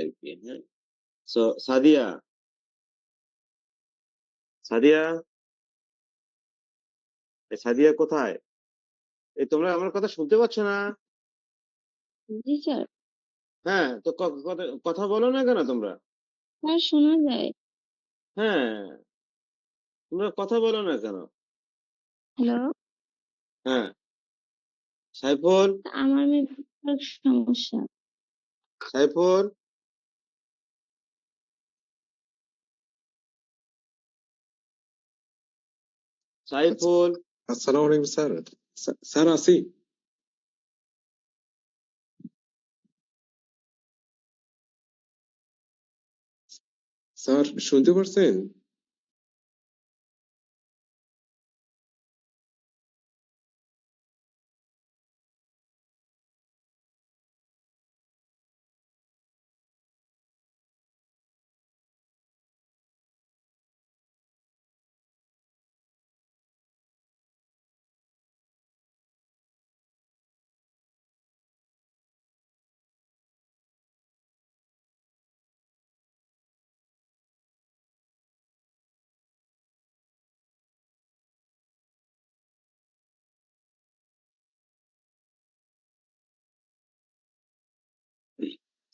আর কি। হ্যাঁ, সো সাদিয়া, সাদিয়া, সাদিয়া কোথায়? এই তোমরা আমার কথা শুনতে পাচ্ছ না? জি স্যার। হ্যাঁ, তো কথা বলো না কেন তোমরা? স্যার শোনা যায়। হ্যাঁ, তোমরা কথা বলো না কেন? হ্যালো। হ্যাঁ, সাইফুল, আমার নেটওয়ার্ক সমস্যা। সাইফুল, সাইফুল, আসসালামু আলাইকুম স্যার। স্যার আছি স্যার, শুনতে পারছেন?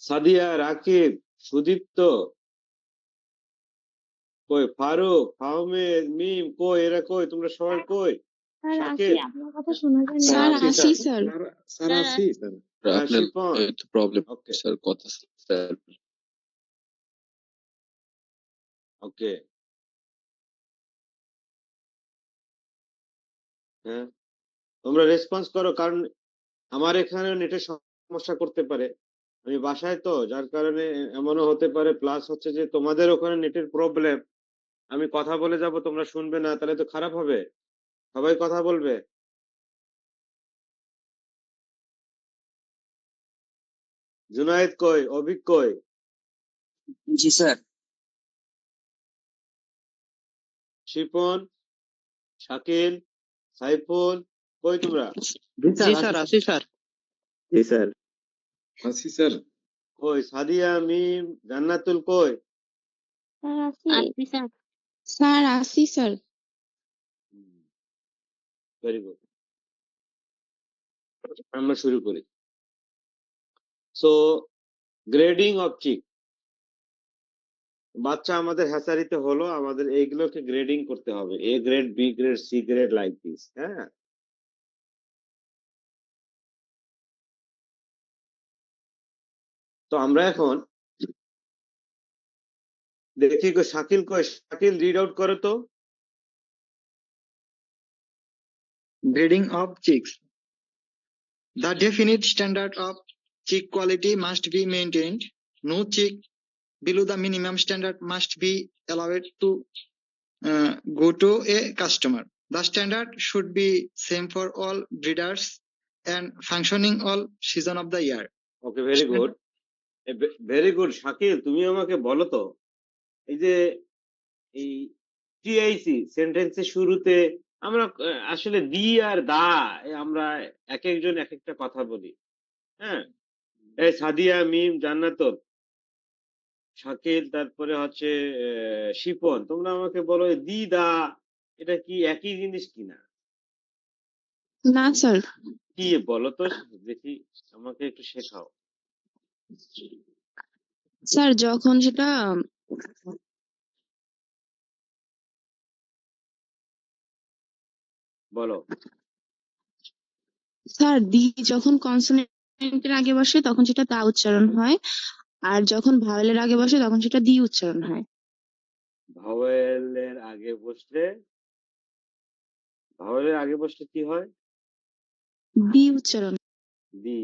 সাদিয়া, রাকিব, সুদীপ্ত কই, ফারুক, ফাহমেদ, মিম কই, এরা কই, তোমরা সবাই কই? স্যার আছি, শাকিব, আপনার কথা শোনা যায় না। স্যার স্যার আছি, আছি স্যার। স্যার। স্যার আছি স্যার। আপনার শিপন, একটু প্রবলেম ওকে স্যার, কথা স্যার। ওকে, হ্যাঁ, তোমরা রেসপন্স করো, কারণ আমার এখানে নেটের সমস্যা করতে পারে। আমি বাসায় তো, যার কারণে এমনও হতে পারে। প্লাস হচ্ছে যে তোমাদের ওখানে নেটের প্রবলেম, আমি কথা বলে যাব, তোমরা শুনবে না, তাহলে তো খারাপ হবে। সবাই কথা বলবে। জুনায়েদ কই, অভিক কই? জি স্যার। শিপন, শাকিল, সাইফুল কই তোমরা? জি স্যার আছি স্যার। জি স্যার আছি স্যার। কই সাদিয়া, মিম, জান্নাতুল কই? স্যার আছি স্যার। স্যার আছি স্যার। ভেরি গুড, আমরা শুরু করি। সো গ্রেডিং অফ চিক, বাচ্চা আমাদের হ্যাচারিতে হলো, আমাদের এইগুলোকে গ্রেডিং করতে হবে, A grade, B grade, C grade, like this. হ্যাঁ, তো আমরা এখন দেখি শাকিল কই, শাকিল রিড আউট করো তো। Breeding of chicks. The definite standard of chick quality must be maintained. No chick below the minimum standard must be allowed to go to a customer. The standard should be same for all breeders and functioning all season of the year. Okay, very good, very good. Shakil, তুমি আমাকে বলো তো, এই যে এই TIC সেন্টেন্সের শুরুতে আমরা আসলে দি আর দা, আমরা এক একজন এক একটা কথা বলি। হ্যাঁ, এই সাদিয়া, মিম, জান্নাতুল, শাকিল, তারপরে হচ্ছে শিপন, তোমরা আমাকে বলো দি দা এটা কি একই জিনিস কিনা? না স্যার। কি বলো তো দেখি, আমাকে একটু শেখাও। স্যার যখন সেটা বলো। স্যার দি যখন কনসোনেন্টের আগে বসে তখন সেটা তা উচ্চারণ হয়, আর যখন ভাওয়েলের আগে বসে তখন সেটা দি উচ্চারণ হয়। ভাওয়েলের আগে বসলে, ভাওয়েলের আগে বসলে কি হয়? দি উচ্চারণ। দি।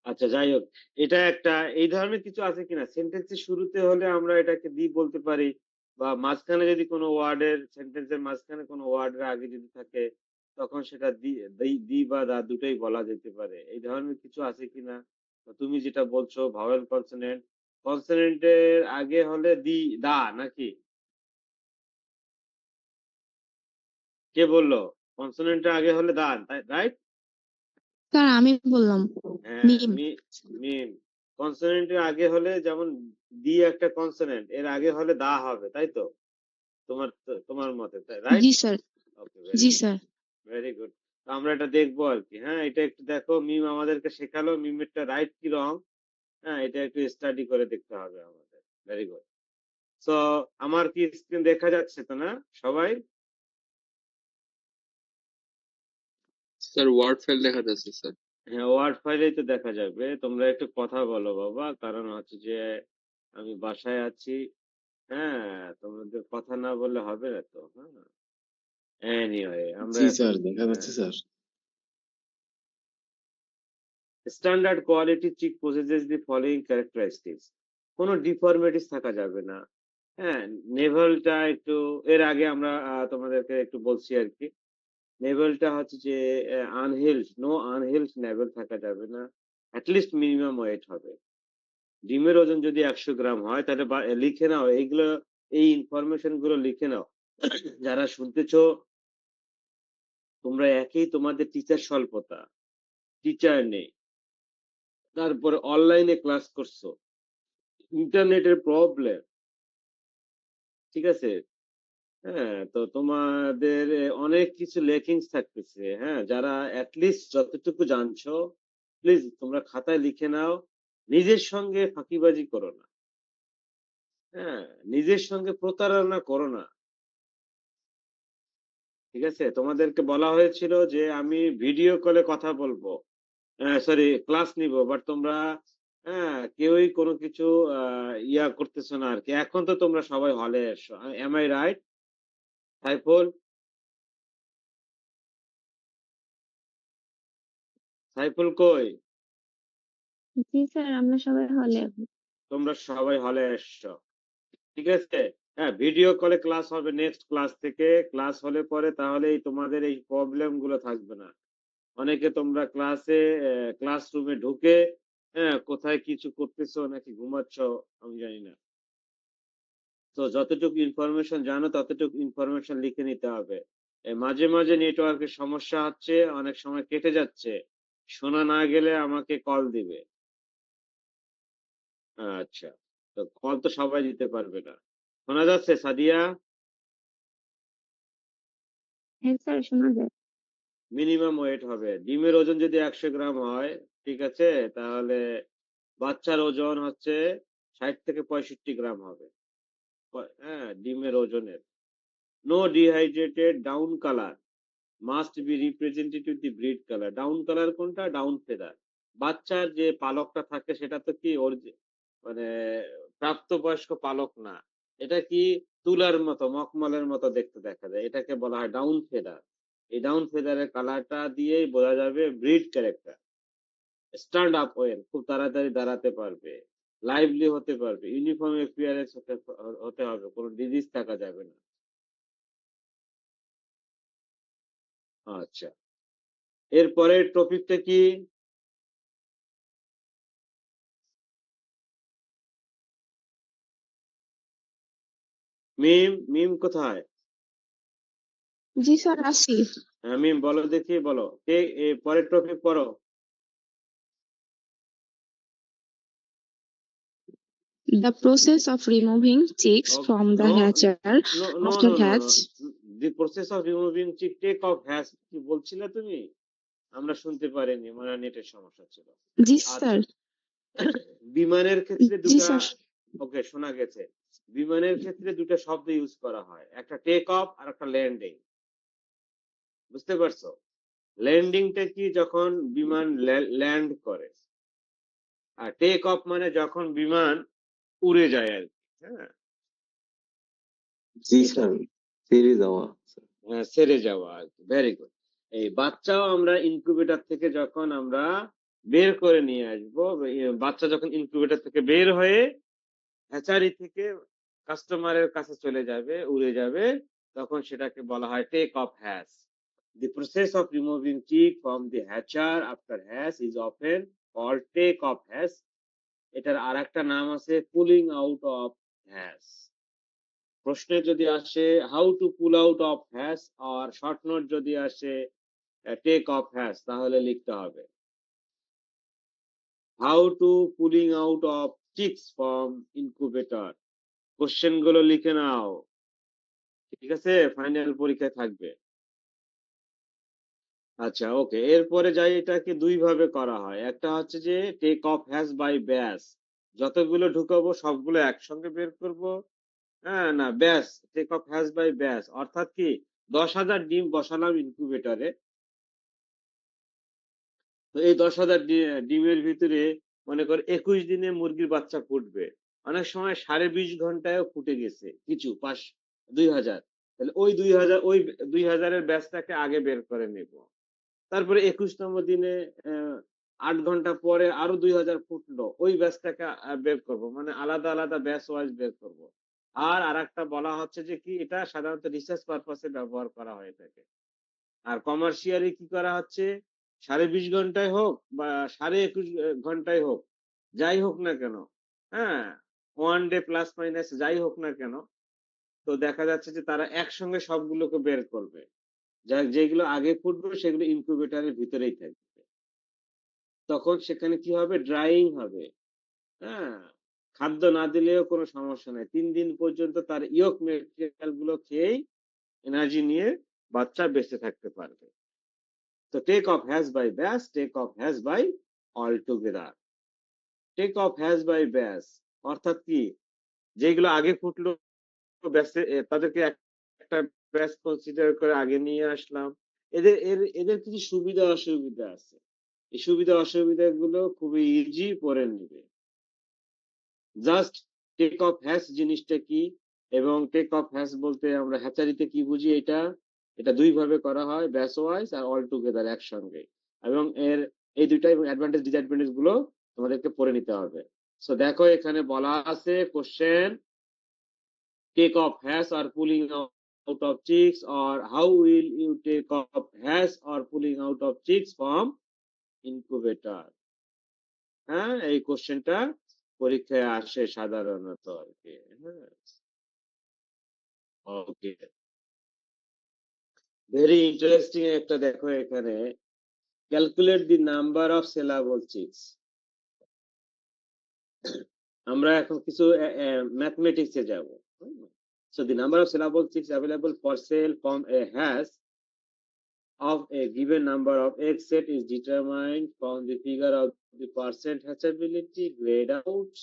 আচ্ছা, যাই হোক, এটা একটা এই ধরনের কিছু আছে কিনা সেন্টেন্সের শুরুতে হলে আমরা এটাকে দি বলতে পারি, বা মাঝখানে যদি কোনো ওয়ার্ডের, সেন্টেন্সের মাঝখানে কোনো ওয়ার্ডের আগে যদি থাকে তখন সেটা দি, দি বা দা দুটোই বলা যেতে পারে। এই ধরনের কিছু আছে কিনা? তো তুমি যেটা বলছো ভাওয়েল কনসোনেন্ট, কনসোনেন্টের আগে হলে দি দা নাকি? কে বললো কনসোনেন্টের আগে হলে দা, রাইট? স্যার আমি বললাম। হ্যাঁ, মিম। মিম, কনসোনেন্টের আগে হলে যেমন দি একটা কনসোনেন্ট, এর আগে হলে দা হবে, তাই তো? তোমার মতে, তাই রাইট? জি স্যার। ওকে, ভেরি জি গুড, স্যার। Very good. তো আমরা এটা দেখবো আর কি। হ্যাঁ, এটা একটু দেখো, মিম আমাদেরকে শেখালো, মিমেরটা রাইট কি রং। হ্যাঁ, এটা একটু স্টাডি করে দেখতে হবে আমাদের। Very good. সো আমার কি স্ক্রিন দেখা যাচ্ছে তো না সবাই? স্যার ওয়ার্ড ফাইল দেখা যাচ্ছে স্যার। হ্যাঁ, ওয়ার্ড ফাইলেই তো দেখা যাবে। তোমরা একটু কথা বলো বাবা, কারণ হচ্ছে যে আমি বাসায় আছি। হ্যাঁ, তোমাদের কথা না বললে হবে না তো। হ্যাঁ, এনিওয়ে আমরা জি এখন স্যার, দেখা যাচ্ছে sir. Standard quality chick possesses the following characteristics. কোনো ডিফরমিটিস থাকা যাবে না। হ্যাঁ, নেভেলটা একটু, এর আগে আমরা তোমাদেরকে একটু বলছি আর কি। নেভেলটা হচ্ছে যে আনহেলড, নো আনহেলড নেভেল থাকা যাবে না। অ্যাটলিস্ট মিনিমাম ওয়েট হবে। ডিমের ওজন যদি 100 গ্রাম হয় তাহলে লিখে নাও এইগুলো, এই ইনফরমেশন গুলো লিখে নাও। যারা শুনতেছো তোমরা, একই তোমাদের টিচার স্বল্পতা, টিচার নেই, তারপরে অনলাইনে ক্লাস করছো, ইন্টারনেটের প্রবলেম, ঠিক আছে? হ্যাঁ, তো তোমাদের অনেক কিছু লেকিংস থাকতেছে। হ্যাঁ, যারা অ্যাটলিস্ট যতটুকু জানছো, প্লিজ তোমরা খাতায় লিখে নাও। নিজের সঙ্গে ফাঁকিবাজি করো না। হ্যাঁ, নিজের সঙ্গে প্রতারণা করো না। ঠিক আছে? তোমাদেরকে বলা হয়েছিল যে আমি ভিডিও কলে কথা বলবো, সরি ক্লাস নিব, বাট তোমরা কেউই কোনো কিছু ইয়া করতেছো না আর কি। এখন তো তোমরা সবাই হলে এসো, am I right Saiful? Saiful কই? জি স্যার, আমরা সবাই হলে। তোমরা সবাই হলে এসছো, ঠিক আছে? হ্যাঁ, ভিডিও কলে ক্লাস হবে নেক্সট ক্লাস থেকে। ক্লাস হলে পরে তাহলে তোমাদের এই প্রবলেম গুলো থাকবে না। অনেকে তোমরা ক্লাসরুমে ঢুকে কোথায় কিছু করতেছো নাকি ঘুমাচ্ছ আমি জানি না। তো যতটুকু ইনফরমেশন জানো ততটুকু ইনফরমেশন লিখে নিতে হবে। মাঝে মাঝে নেটওয়ার্কের সমস্যা হচ্ছে, অনেক সময় কেটে যাচ্ছে, শোনা না গেলে আমাকে কল দিবে। আচ্ছা, তো কল তো সবাই দিতে পারবে না। শোনা যাচ্ছে সাদিয়া? হ্যাঁ স্যার, শোনা যায়। মিনিমাম ওয়েট হবে। ডিমের ওজন যদি 100 গ্রাম হয়, ঠিক আছে, তাহলে বাচ্চার ওজন হচ্ছে 60 থেকে 65 গ্রাম হবে। হ্যাঁ, ডিমের ওজনের। No dehydrated down colour must be representative the breed colour. Down colour কোনটা? Down feather. বাচ্চার যে পালকটা থাকে সেটা তো কি ওর মানে প্রাপ্তবয়স্ক পালক না। এটা কি তুলার মতো, মখমলের মতো দেখতে দেখা যায়। এটাকে বলা হয় ডাউন ফেদার। এই ডাউন ফেদারের কালারটা দিয়েই বোঝা যাবে breed character. Stand up well, খুব তাড়াতাড়ি দাঁড়াতে পারবে, লাইভলি হতে পারবে, ইউনিফর্ম অ্যাপিয়ারেন্স হতে হবে, কোনো ডিজিজ থাকা যাবে না। আচ্ছা, এরপরের টপিকটা কি? মিম, মিম কোথায়? জি স্যার, আসি। হ্যাঁ, মিম বলো দেখি, বলো কে পরের টপিক পড়ো। The process of removing chicks from the no hatcher no no after no no no, hatch. The process of removing chick take off hatch, কি বলছিলে তুমি? আমরা শুনতে পারিনি, মানে নেটের সমস্যা ছিল। জি আচ্ছা, স্যার। বিমানের ক্ষেত্রে জি দুটা, স্যার। ওকে শোনা গেছে। বিমানের ক্ষেত্রে দুটা শব্দ ইউজ করা হয়, একটা টেক অফ আর একটা ল্যান্ডিং। বুঝতে পারছো? ল্যান্ডিংটা কি? যখন বিমান ল্যান্ড করে। আর টেক অফ মানে যখন বিমান উড়ে যায় আর কি। হ্যাঁ, জি স্যার, ছেড়ে যাওয়া। সেরে যাওয়া আর কি। Very good. এই বাচ্চাও আমরা ইনকিউবেটর থেকে যখন আমরা বের করে নিয়ে আসবো, বাচ্চা যখন ইনকিউবেটর থেকে বের হয়ে হ্যাচারি থেকে কাস্টমারের কাছে চলে যাবে, উড়ে যাবে, তখন সেটাকে বলা হয় take off hatch. The process of removing chick from the hatcher after hatch is often called take off hatch. এটার আরেকটা নাম আছে পুলিং আউট অফ হ্যাশ। প্রশ্নে যদি আসে how to pull out of hatch, আর শর্ট নোট যদি আসে টেক অফ হ্যাশ, তাহলে লিখতে হবে how to pulling out of chicks from incubator. Question গুলো লিখে নাও, ঠিক আছে? ফাইনাল পরীক্ষায় থাকবে। আচ্ছা, ওকে, এরপরে যাই, এটাকে দুই ভাবে করা হয়। একটা হচ্ছে যে টেক অফ হ্যাজ বাই ব্যাস, যতগুলো ঢুকাবো সবগুলো একসঙ্গে বের করব। হ্যাঁ, না, ব্যাস, take off hatch by batch অর্থাৎ কি 10,000 ডিম বসালাম ইনকিউবেটরে। তো এই 10,000 ডিমের ভিতরে মনে কর 21 দিনে মুরগির বাচ্চা ফুটবে। অনেক সময় 20.5 ঘন্টায়ও ফুটে গেছে কিছু 2,000। তাহলে ওই 2,000 এর ব্যাচটাকে আগে বের করে নেব। তারপরে 21তম দিনে 8 ঘন্টা পরে আরো 2,000 ফুটলো, ওই ব্যাচটাকে বের করব, মানে আলাদা আলাদা ব্যাচ ওয়াইজ বের করব। আর আরেকটা বলা হচ্ছে যে কি, এটা সাধারণত রিসার্চ পারপাসে ব্যবহার করা হয়ে থাকে। আর কমার্শিয়ালি কি করা হচ্ছে, 20.5 ঘন্টায় হোক বা 21.5 ঘন্টায় হোক, যাই হোক না কেন, হ্যাঁ, 1 ডে প্লাস মাইনাস যাই হোক না কেন, তো দেখা যাচ্ছে যে তারা একসঙ্গে সবগুলোকে বের করবে। যেগুলো আগে ফুটবে সেগুলো ইনকিউবেটরের ভিতরেই থাকবে। তখন সেখানে কি হবে, ড্রাইং হবে। হ্যাঁ, খাদ্য না দিলেও কোনো সমস্যা নেই, 3 দিন পর্যন্ত তার ইয়ক মেটেরিয়াল গুলো খেয়েই এনার্জি নিয়ে বাচ্চা বেঁচে থাকতে পারবে। তো take off hatch by batch, take off hatch by all together. Take off hatch by batch অর্থাৎ কি, যেগুলো আগে ফুটলো ব্যাচে তাদেরকে একটা ব্যাচ কনসিডার করে আগে নিয়ে আসলাম। এদের কিছু সুবিধা অসুবিধা আছে, এই সুবিধা অসুবিধা গুলো খুবই ইজি পড়ে নিবে। জাস্ট টেক অফ হ্যাজ জিনিসটা কি, এবং টেক অফ হ্যাজ বলতে আমরা হ্যাচারিতে কি বুঝি, এটা দুই ভাবে করা হয়, ব্যাচ ওয়াইজ আর অল টুগেদার একসঙ্গে। এবং এই দুইটা এবং অ্যাডভান্টেজ ডিসঅ্যাডভান্টেজ গুলো তোমাদেরকে পড়ে নিতে হবে। সো দেখো এখানে বলা আছে কোশ্চেন, টেক অফ হ্যাজ আর pulling out of chicks, or how will you take off has or pulling out of chicks from incubator? হ্যাঁ, এই কোশ্চেনটা পরীক্ষায় আসে সাধারণত আর কি। হ্যাঁ, ওকে, ভেরি ইন্টারেস্টিং একটা দেখো এখানে, calculate the number of saleable chicks. আমরা এখন কিছু ম্যাথমেটিক্সে যাব। So the number of syllable chicks available for sale from a hash of a given number of egg set is determined from the figure of the percent hatchability, grade outs,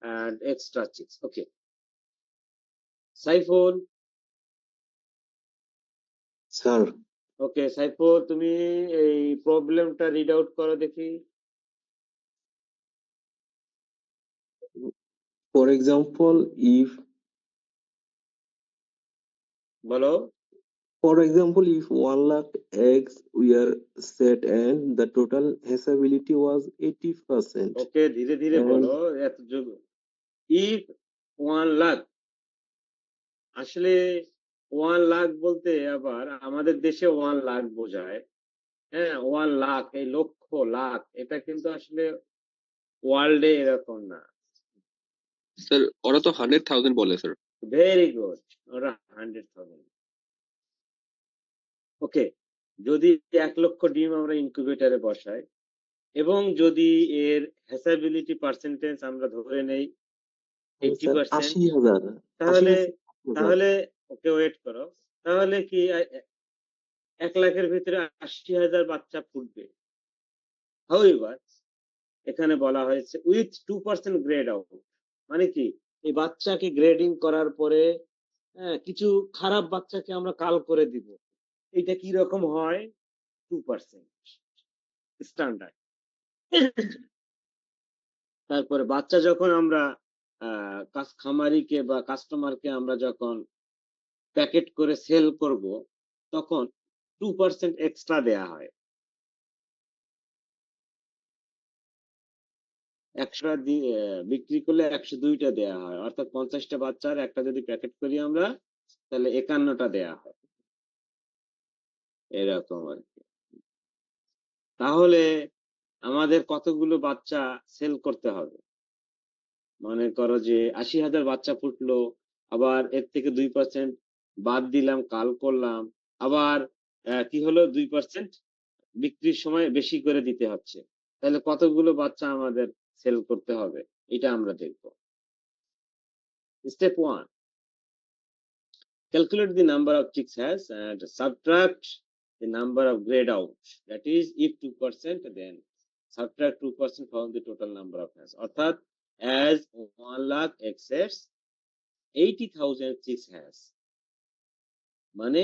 and extra chicks. Okay. Saiful, sir okay Saiful, তুমি এই প্রবলেমটা read out করো দেখি। for example if বলো। if 1 lakh eggs were set and the total hatchability was 80%, ওকে, ধীরে ধীরে and বলো, এত যোগ। ইফ 1 লাখ, আসলে 1 লাখ বলতে আবার আমাদের দেশে 1 লাখ বোঝায়। হ্যাঁ, 1 লাখ, এই লক্ষ লাখ, এটা কিন্তু আসলে ওয়ার্ল্ডে এরকম না। স্যার ওরা তো 100,000 বলে স্যার। ভেরি গুড, ওরা 100,000। ওকে, যদি 1 লক্ষ ডিম আমরা ইনকিউবেটরে বসাই এবং যদি এর হ্যাসাবিলিটি পার্সেন্টেজ আমরা ধরে নেই স্যার 80%, 80,000 তাহলে 80,000 তাহলে ওকে ওয়েট করো, তাহলে কি 1 লাখের ভিতরে 80,000 বাচ্চা ফুটবে। হাউএভার এখানে বলা হয়েছে উইথ 2% গ্রেড আউট, মানে কি এই বাচ্চাকে গ্রেডিং করার পরে কিছু খারাপ বাচ্চাকে আমরা কাল করে দিব। এটা কি রকম হয়, 2% স্ট্যান্ডার্ড। তারপরে বাচ্চা যখন আমরা খামারিকে বা কাস্টমারকে আমরা যখন প্যাকেট করে সেল করব, তখন 2% এক্সট্রা দেয়া হয়। 100 বিক্রি করলে 102টা দেয়া হয়, অর্থাৎ 50টা বাচ্চার একটা যদি প্যাকেট করি আমরা, তাহলে 51টা দেয়া হয়, এরকম আর কি। তাহলে আমাদের কতগুলো বাচ্চা সেল করতে হবে, মনে করো যে 80,000 বাচ্চা ফুটলো, আবার এর থেকে 2% বাদ দিলাম, কাল করলাম, আবার কি হলো 2% বিক্রির সময় বেশি করে দিতে হচ্ছে, তাহলে কতগুলো বাচ্চা আমাদের সেল করতে হবে এটা আমরা দেখব। Step 1, calculate the number of chicks has and subtract the number of grayed out, that is if 2% then subtract 2% from the total number of hens, অর্থাৎ as 1 lakh excess 80,000 chicks has মানে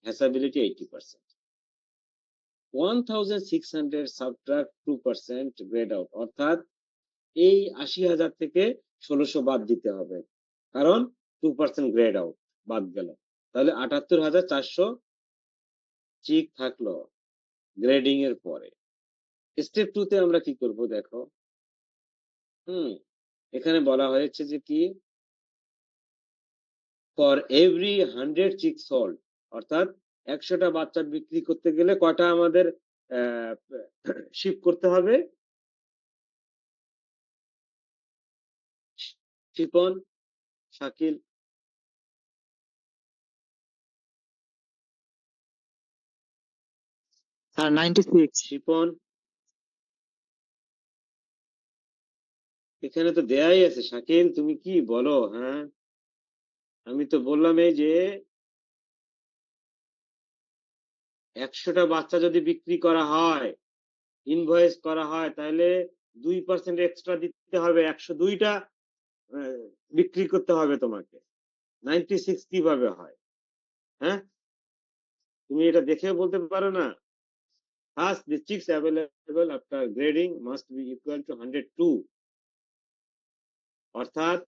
hatchability 80%, 1,600 subtract 2% grayed out, অর্থাৎ এই 80,000 থেকে 1600 বাদ দিতে হবে কারণ 2% grade out বাদ গেল, তাহলে 78,400 চিক থাকলো গ্রেডিং এর পরে। স্টেপ 2 তে আমরা কি করব দেখো, এখানে বলা হয়েছে যে কি ফর এভরি 100 চিক সোল্ড, অর্থাৎ 100টা বাচ্চা বিক্রি করতে গেলে কটা আমাদের শিপ করতে হবে? শিপন, শাকিল, Sir, 96. শিপন, এখানে তো দেয়াই আছে। শাকিল তুমি কি বলো? হ্যাঁ, আমি তো বললাম এই যে 100টা বাচ্চা যদি বিক্রি করা হয়, ইনভয়েস করা হয়, তাহলে 2% এক্সট্রা দিতে হবে। 102টা বিক্রি করতে হবে তোমাকে। 96 কিভাবে হয়? হ্যাঁ, তুমি এটা দেখে বলতে পারো না? Thus, the chicks available after grading must be equal to 102, অর্থাৎ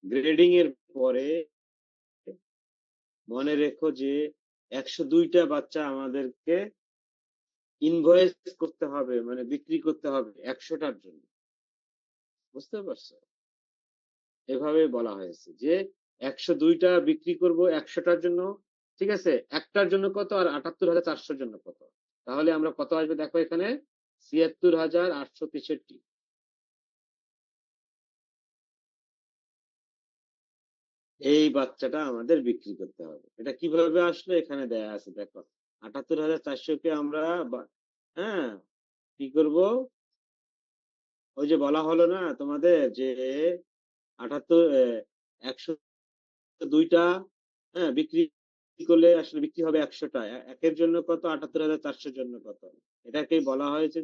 গ্রেডিং এর পরে মনে রেখো যে 102টা বাচ্চা আমাদেরকে ইনভয়েস করতে হবে, মানে বিক্রি করতে হবে 100টার জন্য। বুঝতে পারছো? এভাবে বলা হয়েছে যে 102টা বিক্রি করব 100টার জন্য, ঠিক আছে? একটার জন্য কত আর 78,400 জন্য কত? তাহলে আমরা কত আসবে দেখো এখানে 76,863। এই বাচ্চাটা আমাদের বিক্রি করতে হবে। এটা কিভাবে আসলো এখানে দেয়া আছে দেখো। 78,400 কে আমরা হ্যাঁ কি করব? ওই যে বলা হলো না তোমাদের যে 102টা বিক্রি করলে আসলে বিক্রি হবে 100টা, একের জন্য কত? 78,400 জন্য কত? এটাকেই বলা হয়েছে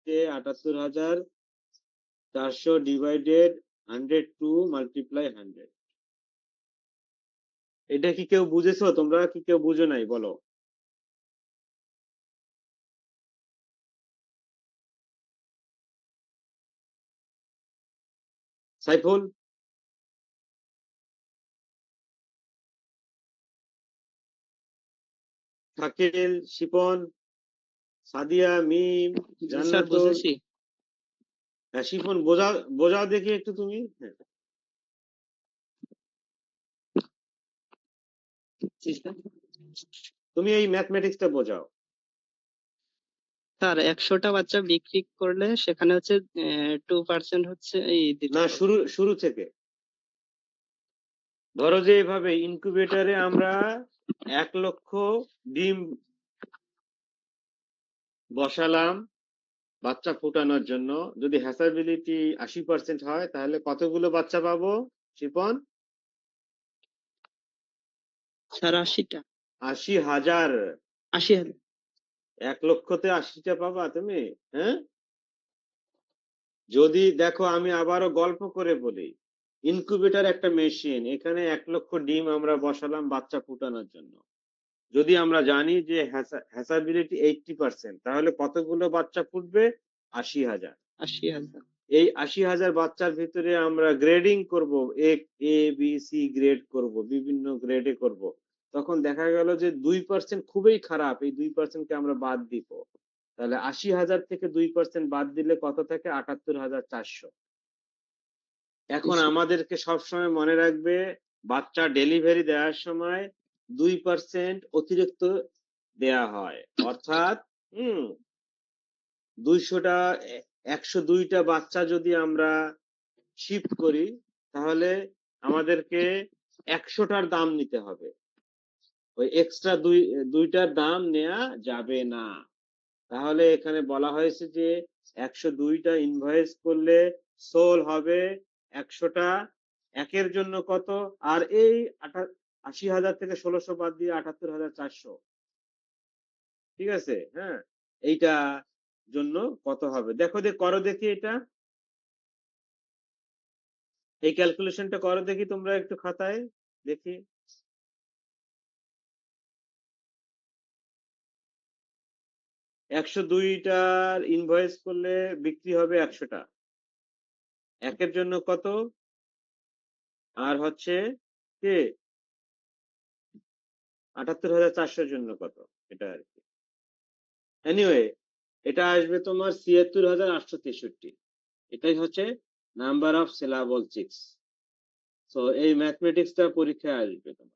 যে 78,400 ডিভাইডেড 102 মাল্টিপ্লাই 100। এটা কি কেউ বুঝেছো? তোমরা কি কেউ বুঝো নাই বলো? সাইফুল, শাকিল, শিপন, সাদিয়া, মিম, জি স্যার, জান্নাতুল। বুঝেছি। হ্যাঁ, শিপন বোঝাও বোঝাও দেখি একটু তুমি। হ্যাঁ, জি স্যার। তুমি এই ম্যাথমেটিক্সটা বোঝাও। স্যার, 100টা বাচ্চা বিক্রি করলে সেখানে হচ্ছে 2% হচ্ছে এই দিতে না, হবে। শুরু থেকে ধরো যে এভাবে ইনকিউবেটরে আমরা 1 লক্ষ ডিম বসালাম বাচ্চা ফুটানোর জন্য। যদি হ্যাসাবিলিটি 80% হয় তাহলে কতগুলো বাচ্চা পাবো শিপন? স্যার, 80টা। 80,000। 80,000। 1 লক্ষতে 80টা পাবা তুমি? হ্যাঁ, যদি দেখো আমি আবারও গল্প করে বলি, ইনকিউবেটর একটা মেশিন, এখানে 1 লক্ষ ডিম আমরা বসালাম বাচ্চা ফুটানোর জন্য। যদি আমরা জানি যে হ্যাসাবিলিটি 80%, তাহলে কতগুলো বাচ্চা ফুটবে? 80,000। 80,000। এই 80,000 বাচ্চার ভিতরে আমরা গ্রেডিং করব, এ বি সি গ্রেড করব, বিভিন্ন গ্রেডে করব। তখন দেখা গেল যে 2% খুবই খারাপ, এই 2% কে আমরা বাদ দিব। তাহলে 80,000 থেকে 2% বাদ দিলে কত থাকে? 78,400। এখন আমাদেরকে সবসময় মনে রাখবে বাচ্চা ডেলিভারি দেওয়ার সময় 2% অতিরিক্ত দেয়া হয়, অর্থাৎ 200টা 102টা বাচ্চা যদি আমরা শিফট করি তাহলে আমাদেরকে 100টার দাম নিতে হবে। ওই এক্সট্রা দুইটার দাম নেওয়া যাবে না। তাহলে এখানে বলা হয়েছে যে 102টা ইনভয়েস করলে সোল হবে 100টা, একের জন্য কত, আর এই 80,000 থেকে 1600 বাদ দিয়ে 78,400, ঠিক আছে? হ্যাঁ, এইটা জন্য কত হবে দেখো, করো দেখি, এটা এই ক্যালকুলেশনটা করো দেখি তোমরা একটু খাতায় দেখি। একশো দুইটার ইনভয়েস করলে বিক্রি হবে 100টা, একের জন্য কত, আর হচ্ছে কি 78,400 জন্য কত, এটা আর কি। এনিওয়ে, এটা আসবে তোমার 76,863, এটাই হচ্ছে নাম্বার অফ সেলাবল চিক্স। তো এই ম্যাথমেটিক্সটা পরীক্ষায় আসবে তোমার।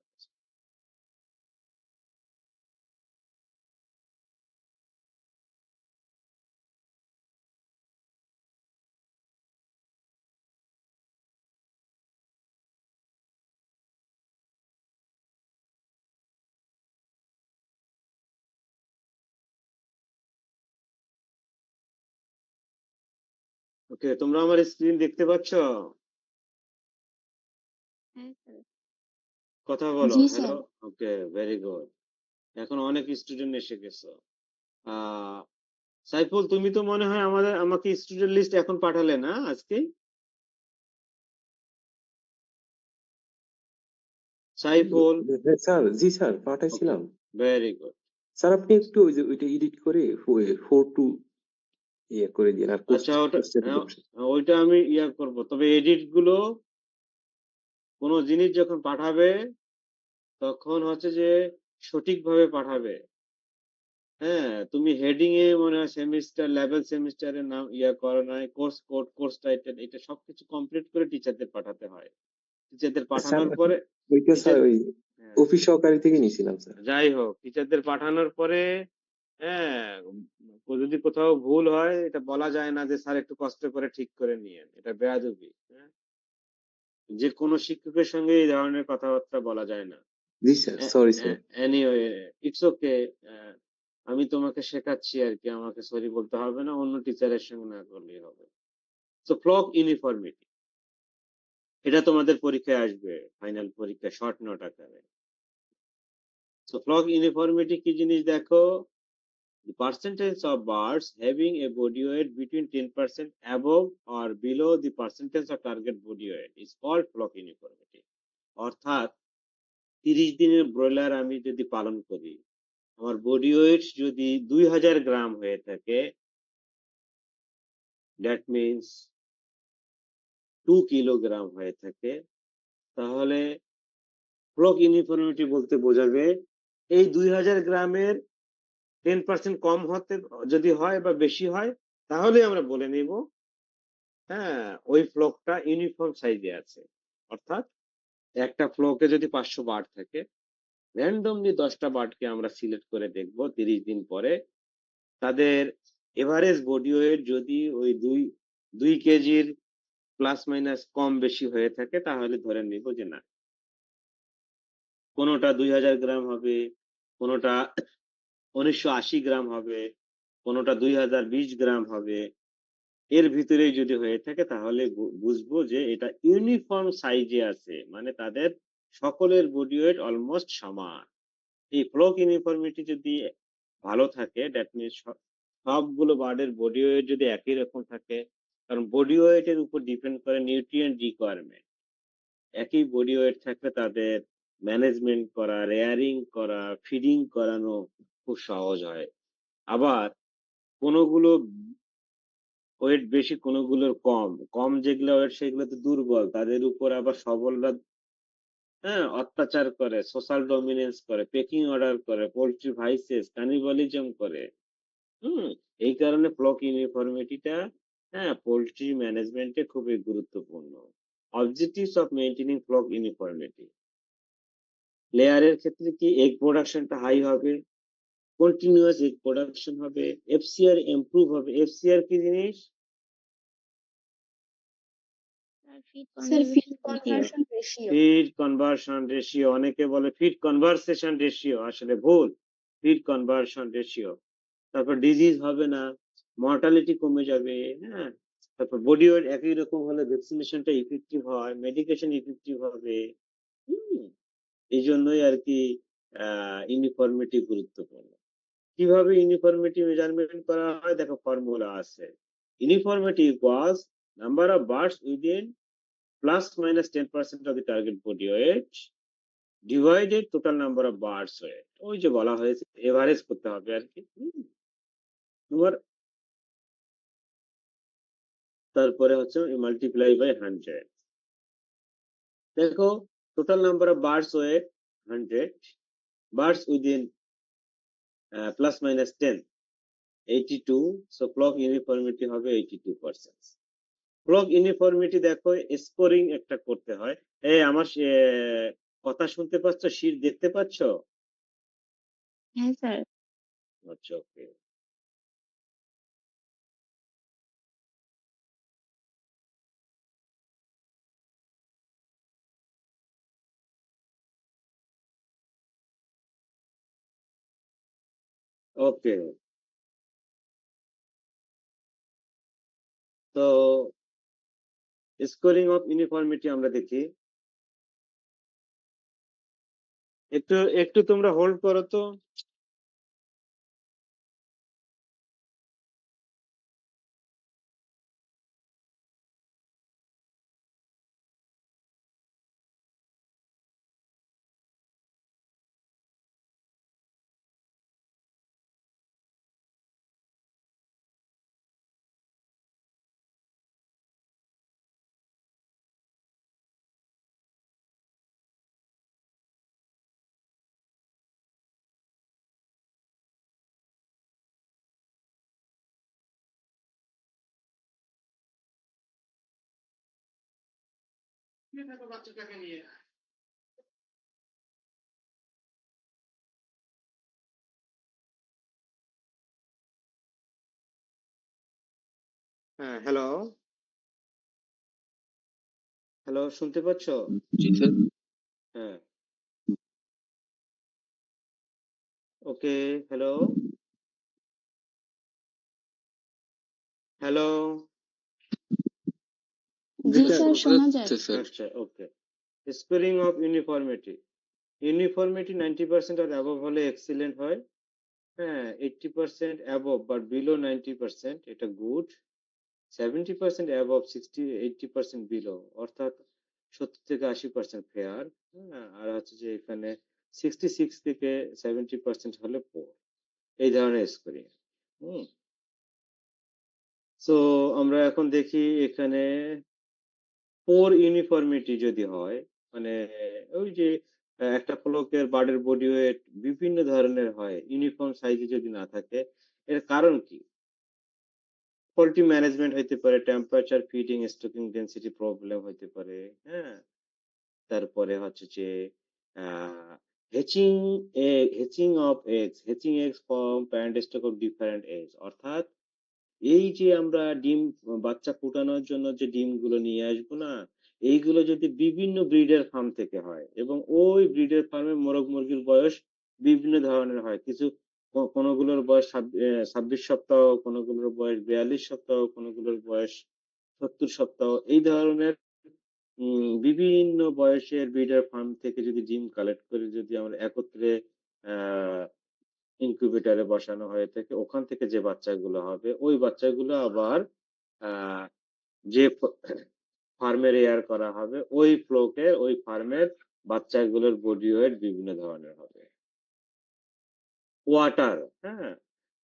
ওকে, তোমরা আমার স্ক্রিন দেখতে পাচ্ছ? কথা বলো, জি হ্যালো। স্যার। ওকে, ভেরি গুড। এখন অনেক স্টুডেন্ট এসে গেছো। সাইফুল, তুমি তো মনে হয় আমাকে স্টুডেন্ট লিস্ট এখন পাঠালে না আজকে? সাইফুল, স্যার, জি স্যার, পাঠাইছিলাম। Very good. স্যার আপনি একটু ওই যে ওইটা এডিট করে 4 to ইয়ে করে দিন, আর আচ্ছা, ওইটা আমি করব, তবে এডিট গুলো কোনো জিনিস যখন পাঠাবে তখন হচ্ছে যে সঠিকভাবে পাঠাবে। হ্যাঁ, তুমি হেডিং এ মনে হয় সেমিস্টার লেভেল সেমিস্টারের নাম করো নাই, কোর্স কোড, কোর্স টাইটেল, এটা সবকিছু কমপ্লিট করে টিচারদের পাঠাতে হয়। টিচারদের স্যার পাঠানোর পরে ওইটা স্যার টিচার, ওই হ্যাঁ, অফিস সহকারী থেকে নিয়েছিলাম স্যার। যাই হোক, টিচারদের পাঠানোর পরে হ্যাঁ, যদি কোথাও ভুল হয় এটা বলা যায় না যে স্যার একটু কষ্ট করে ঠিক করে নিয়েন, এটা বেয়াদবি। হ্যাঁ, যে কোনো শিক্ষকের সঙ্গে এই ধরনের কথাবার্তা বলা যায় না। জি sir, sorry sir. Anyway, it's okay. আমি তোমাকে শেখাচ্ছি আর কি, আমাকে সরি বলতে হবে না, অন্য টিচারের সঙ্গে না করলেই হবে। তো ফ্লক ইউনিফর্মিটি, এটা তোমাদের পরীক্ষায় আসবে, ফাইনাল পরীক্ষা শর্ট নোট আকারে। তো ফ্লক ইউনিফর্মিটি কি জিনিস দেখো, the percentage of birds having a body weight between 10% above or below the percentage of target body weight is called flock uniformity. অর্থাৎ 30 দিনের ব্রয়লার আমি যদি পালন করি, আমার বডি ওয়েট যদি 2000 গ্রাম হয়ে থাকে, দ্যাট মিনস 2 কিলোগ্রাম হয়ে থাকে, তাহলে ফ্লক ইউনিফর্মিটি বলতে বোঝাবে এই 2000 গ্রামের 10% কম হতে যদি হয় বা বেশি হয়, তাহলে আমরা বলে নিব হ্যাঁ ওই ফ্লকটা ইউনিফর্ম সাইজে আছে। অর্থাৎ একটা ফ্লকে যদি 500 বার্ড থাকে, র্যান্ডমলি 10টা বার্ডকে আমরা সিলেক্ট করে দেখব 30 দিন পরে, তাদের এভারেজ বডি ওয়েট যদি ওই 2 কেজির প্লাস মাইনাস কম বেশি হয়ে থাকে, তাহলে ধরে নিব যে না, কোনোটা 2000 গ্রাম হবে, কোনোটা 1980 গ্রাম হবে, কোনোটা 2020 গ্রাম হবে, এর ভিতরেই যদি হয়ে থাকে তাহলে বুঝবো যে এটা ইউনিফর্ম সাইজে আছে, মানে তাদের সকলের বডি ওয়েট অলমোস্ট সমান। এই ফ্লক ইউনিফর্মিটি যদি ভালো থাকে, দ্যাট মিনস সবগুলো বার্ডের বডি ওয়েট যদি একই রকম থাকে, কারণ বডি ওয়েটের উপর ডিপেন্ড করে নিউট্রিয়েন্ট রিকোয়ারমেন্ট। একই বডি ওয়েট থাকলে তাদের ম্যানেজমেন্ট করা, রেয়ারিং করা, ফিডিং করানো খুব সহজ হয়। আবার কোনোগুলো ওয়েট বেশি, কোনোগুলোর কম, কম যেগুলো ওয়েট সেগুলো তো দুর্বল, তাদের উপর আবার সবলরা অত্যাচার করে, সোশ্যাল ডমিনেন্স করে, পেকিং অর্ডার করে, পোল্ট্রি ভাইসেস, কানিবালিজম করে। এই কারণে ফ্লক ইউনিফর্মিটিটা পোল্ট্রি ম্যানেজমেন্টে খুবই গুরুত্বপূর্ণ। Objectives of maintaining flock uniformity, লেয়ারের ক্ষেত্রে কি এগ প্রোডাকশনটা হাই হবে, কন্টিনিউয়াস এগ প্রোডাকশন হবে, এফসিআর ইমপ্রুভ হবে। এফসিআর কি জিনিস? Sir feed conversion ratio. Feed conversion ratio, অনেকে বলে ফিড কনভার্সেশন রেশিও, আসলে ভুল, ফিড কনভার্সন রেশিও। তারপর ডিজিজ হবে না, মর্টালিটি কমে যাবে। হ্যাঁ, তারপর বডি ওয়েট একই রকম হলে ভ্যাকসিনেশনটা ইফেক্টিভ হয়, মেডিকেশন ইফেক্টিভ হবে। হুম, এই জন্যই আর কি ইউনিফর্মিটি গুরুত্বপূর্ণ। কিভাবে ইউনিফর্মিটি মেজারমেন্ট করা হয়, দেখো ফর্মুলা আছে। Uniformity equals number of birds within plus minus 10% of the target body weight divided total number of birds weight. ওই যে বলা হয়েছে এভারেজ করতে হবে আর কি। তোমার তারপরে হচ্ছে মাল্টিপ্লাই বাই 100। দেখো total number of birds weight 100, birds within plus minus 10 82, so flock uniformity হবে 82%। ক্লক ইউনিফর্মিটি দেখো স্কোরিং একটা করতে হয়। আমার কথা শুনতে পাচ্ছ, শীট দেখতে পাচ্ছ? হ্যাঁ স্যার। আচ্ছা, ওকে। ওকে, তো স্কোরিং অফ ইউনিফর্মিটি আমরা দেখি। একটু একটু তোমরা হোল্ড করো তো। বাচ্চাটাকে নিয়ে হ্যাঁ, হ্যালো হ্যালো, শুনতে পাচ্ছ? জি স্যার। হ্যাঁ, ওকে। Hello hello. জি স্যার স্যার, শোনা যায়। স্যার। আচ্ছা, okay. Scoring of uniformity. Uniformity 90% আর অ্যাবভ হলে এক্সিলেন্ট হয়। হ্যাঁ, 80% অ্যাবভ বাট বিলো 90% এটা গুড। 70% অ্যাবভ 80% বিলো, অর্থাৎ 70 থেকে 80% ফেয়ার। হ্যাঁ, আর হচ্ছে যে এখানে 66 থেকে 70% হলে পোর। এই ধরনের স্কোরিং। হুম, সো আমরা এখন দেখি এখানে পোর ইউনিফর্মিটি যদি হয়, মানে ওই যে একটা ফ্লোকের বার্ডের বডি ওয়েট বিভিন্ন ধরনের হয়, ইউনিফর্ম সাইজে যদি না থাকে, এর কারণ কি? পোল্ট্রি ম্যানেজমেন্ট হইতে পারে, temperature, feeding, stocking density problem হইতে পারে। হ্যাঁ, তারপরে হচ্ছে যে hatching hatching of eggs, hatching eggs from parent stock of different age, অর্থাৎ এই যে আমরা ডিম বাচ্চা ফুটানোর জন্য যে ডিমগুলো নিয়ে আসবো না, এইগুলো যদি বিভিন্ন ব্রিডের ফার্ম থেকে হয় এবং ওই ব্রিডের ফার্মে মোরগ মুরগির বয়স বিভিন্ন ধরনের হয়, কিছু কোনোগুলোর বয়স 26 সপ্তাহ, কোনোগুলোর বয়স 42 সপ্তাহ, কোনোগুলোর বয়স 70 সপ্তাহ, এই ধরনের বিভিন্ন বয়সের ব্রিডার ফার্ম থেকে যদি ডিম কালেক্ট করে যদি আমরা একত্রে আহ ইনকিউবেটরে বসানো হয়ে থাকে, ওখান থেকে যে বাচ্চাগুলো হবে ওই বাচ্চাগুলো আবার আহ যে ফার্মে রেয়ার করা হবে ওই ফ্লোকে ওই ফার্মের বাচ্চাগুলোর বডি ওয়েট বিভিন্ন ধরনের হবে। ওয়াটার, হ্যাঁ,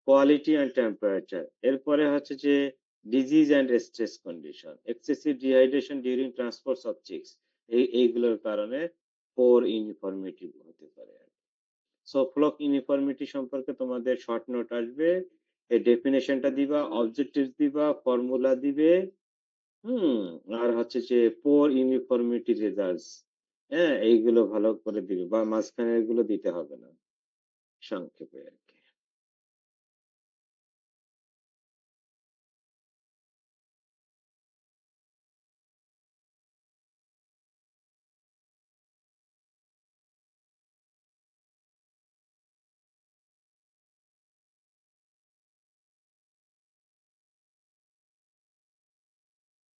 কোয়ালিটি অ্যান্ড টেম্পারেচার। এরপরে হচ্ছে যে disease and stress condition, excessive dehydration during transport of chicks, এইগুলোর কারণে পোর ইউনিফর্মিটি হতে পারে। সো ফ্লক ইউনিফর্মিটি সম্পর্কে তোমাদের শর্ট নোট আসবে, এই ডেফিনেশনটা দিবা, অবজেক্টিভ দিবা, ফর্মুলা দিবে। হুম, আর হচ্ছে যে পোর ইউনিফর্মিটি রেজাল্টস, হ্যাঁ, এইগুলো ভালো করে দিবে, বা মাঝখানে এগুলো দিতে হবে না, সংক্ষেপে আর কি।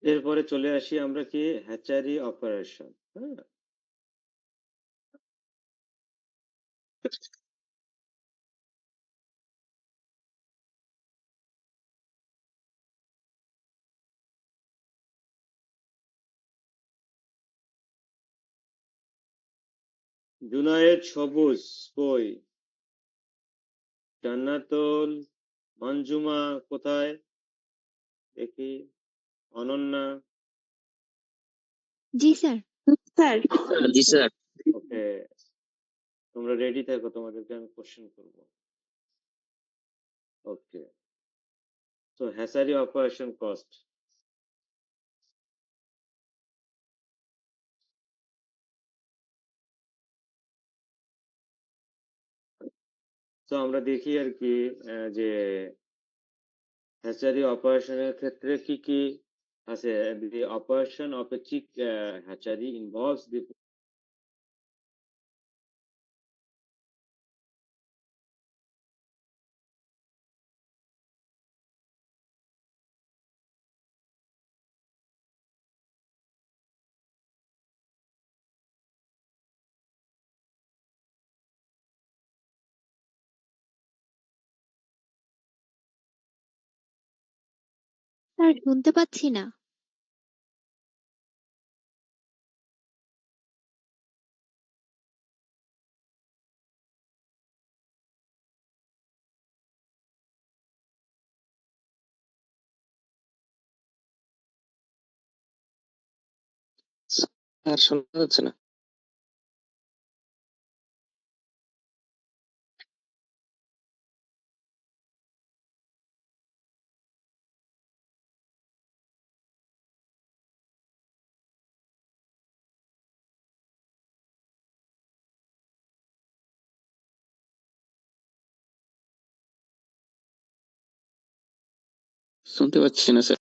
এরপরে চলে আসি আমরা কি হ্যাচারি অপারেশন। হ্যাঁ, জুনায়েদ সবুজ কই, জান্নাতুল মঞ্জুমা কোথায় দেখি, অনন্যা, জি স্যার। স্যার জি স্যার। ওকে, তোমরা রেডি থাকো, তোমাদেরকে আমি কোশ্চেন করবো। ওকে, সো হ্যাচারি অপারেশন কস্ট। তো আমরা দেখি আর কি যে হ্যাচারি অপারেশনের ক্ষেত্রে কি কি আছে। The operation of a chick hatchery involves the, sir শুনতে পাচ্ছি না। আর শোনা যাচ্ছে না। শুনতে পাচ্ছি না স্যার।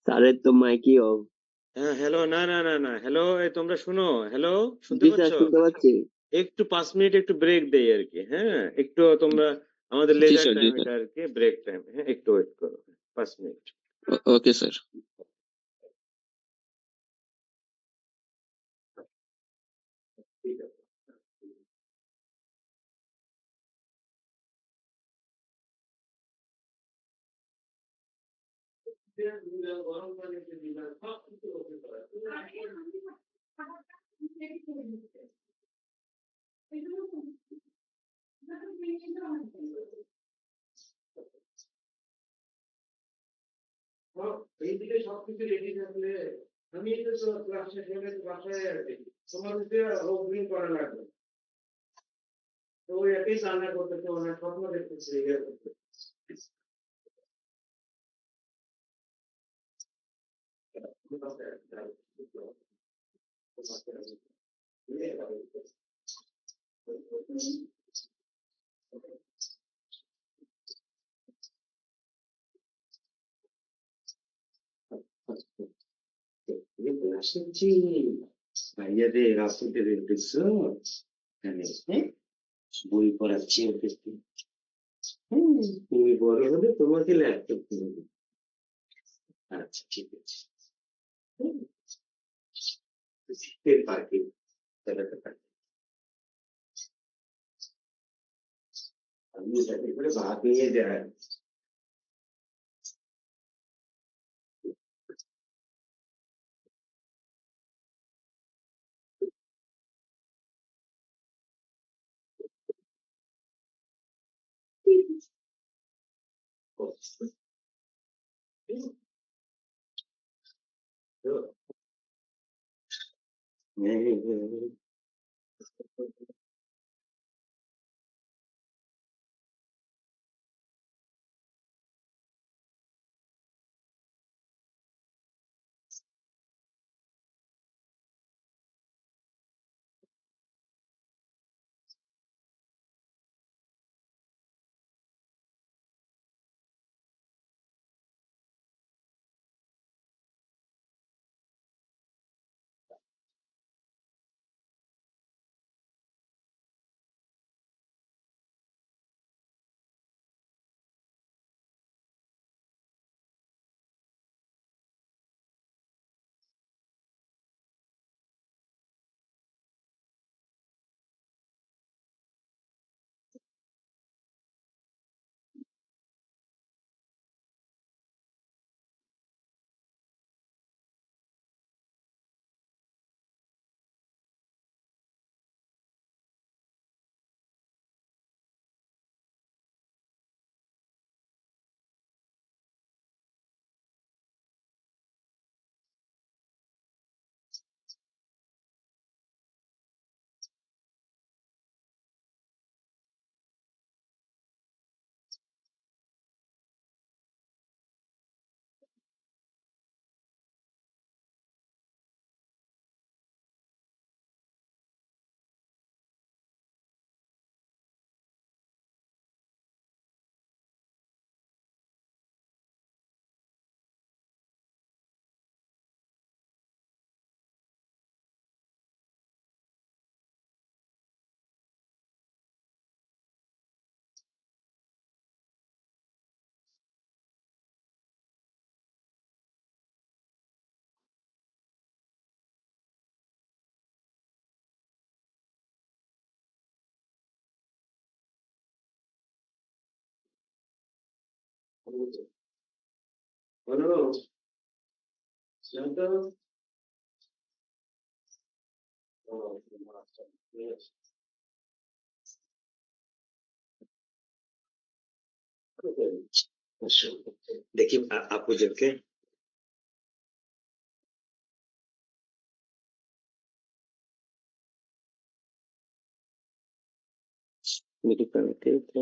স্যারের তো মাইকই অফ। হ্যাঁ হ্যালো, না না না না, হ্যালো, তোমরা শুনো, হ্যালো, শুনতে জি স্যার পাচ্ছ? শুনতে পাচ্ছি। একটু 5 মিনিট একটু ব্রেক দেই আর কি। হ্যাঁ, একটু তোমরা, আমাদের জি লেজার স্যার, জি টাইম স্যার। এটা আর কি, ব্রেক টাইম। হ্যাঁ, একটু ওয়েট করো, 5 মিনিট। Okay sir. ঠিক আছে। গরম পানিতে দিলাম, সব কিছু ওকে করা। এইদিকে সবকিছু রেডি থাকলে আমি তো ক্লাসে গেলে বাসায় আছি, তোমাদের অগ্রিম করা লাগবে। তো ওই একই রান্না করতেছে, অনেক স্বপ্ন দেখতেছে, ইয়ে করতেছে। আসছি ভাইয়াদের রাস্তাতে দেখতেছো এখানে, হ্যাঁ, বই পড়াচ্ছি ওদেরকে। তুমি বড় হলে তোমাকে ল্যাপটপ কিনে দেবো। আচ্ছা ঠিক আছে। হুম, শীতের পাখি চালাতে পারি। আমি যাতে করে ভাত নিয়ে যাই। বলো শান্ত ও, আচ্ছা, ঠিক আছে। আসো, দেখি আপুদেরকে দেখি কালকে তো।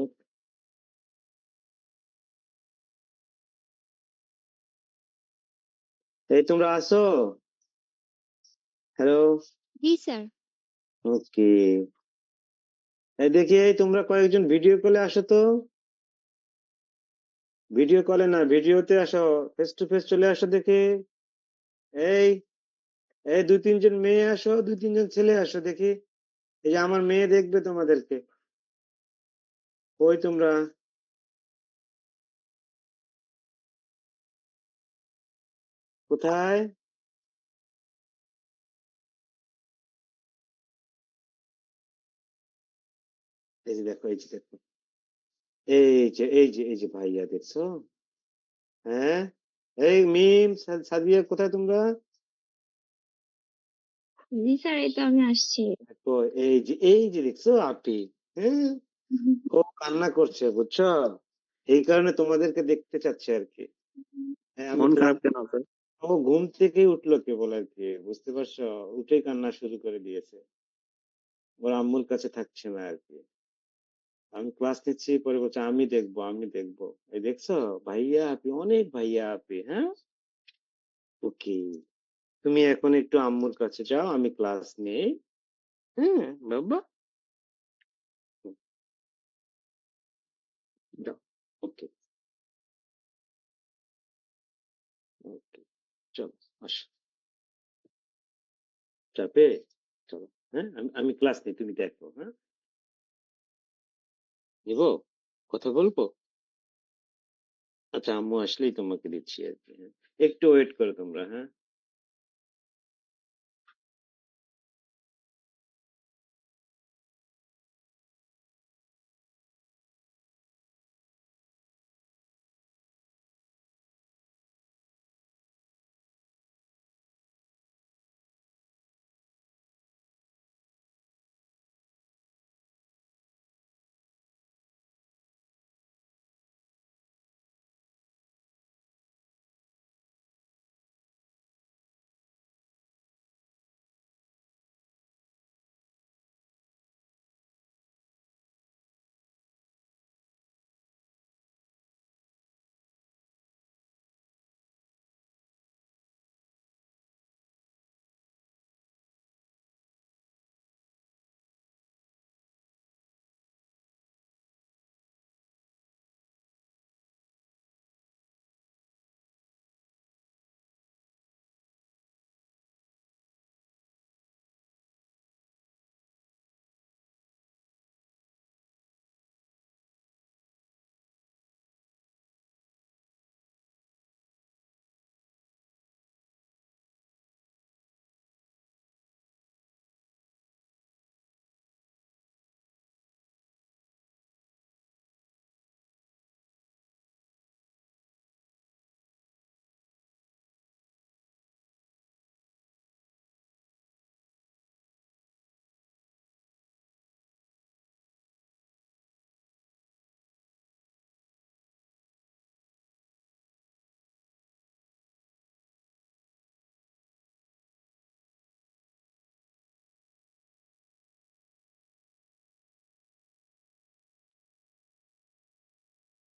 এই তোমরা আসো। হ্যালো। জি স্যার। ওকে। এই দেখি এই তোমরা কয়েকজন ভিডিও কলে আসো তো। ভিডিও কলে না, ভিডিওতে আসো, ফেস টু ফেস চলে আসো দেখি। এই এই দুই তিনজন মেয়ে আসো, দুই তিনজন ছেলে আসো দেখি। এই যে আমার মেয়ে দেখবে তোমাদেরকে। কই তোমরা? কোথায়? এই যে দেখো, এই যে দেখো, এই যে ভাইয়া দেখছো? হ্যাঁ। এই মিম, সাদিয়া, কোথায় তোমরা? জি স্যার, এই তো আমি আসছি। দেখো, এই যে দেখছো আপি। হ্যাঁ। ও কান্না করছে বুঝছো, এই কারণে তোমাদেরকে দেখতে চাচ্ছে আর কি। হ্যাঁ, আমি মন ক্লাস, খারাপ কেন স্যার? ও ঘুম থেকে উঠলো কেবল আর কি, বুঝতে পারছো? উঠেই কান্না শুরু করে দিয়েছে, ওর আম্মুর কাছে থাকছে না আর কি। আমি ক্লাস নিচ্ছি, পরে বলছে আমি দেখবো, আমি দেখবো। এই দেখছো, ভাইয়া আপি, অনেক ভাইয়া আপি। হ্যাঁ। ওকে, তুমি এখন একটু আম্মুর কাছে যাও, আমি ক্লাস নেই। হ্যাঁ বাবা, যাও। ওকে, ওকে, চলো, আসো, চাপে, চলো। হ্যাঁ, আমি ক্লাস নেই, তুমি দেখো। হ্যাঁ, নিবো, কথা বলবো। আচ্ছা, আম্মু আসলেই তোমাকে দিচ্ছি আর কি। হ্যাঁ? একটু ওয়েট করো তোমরা। হ্যাঁ।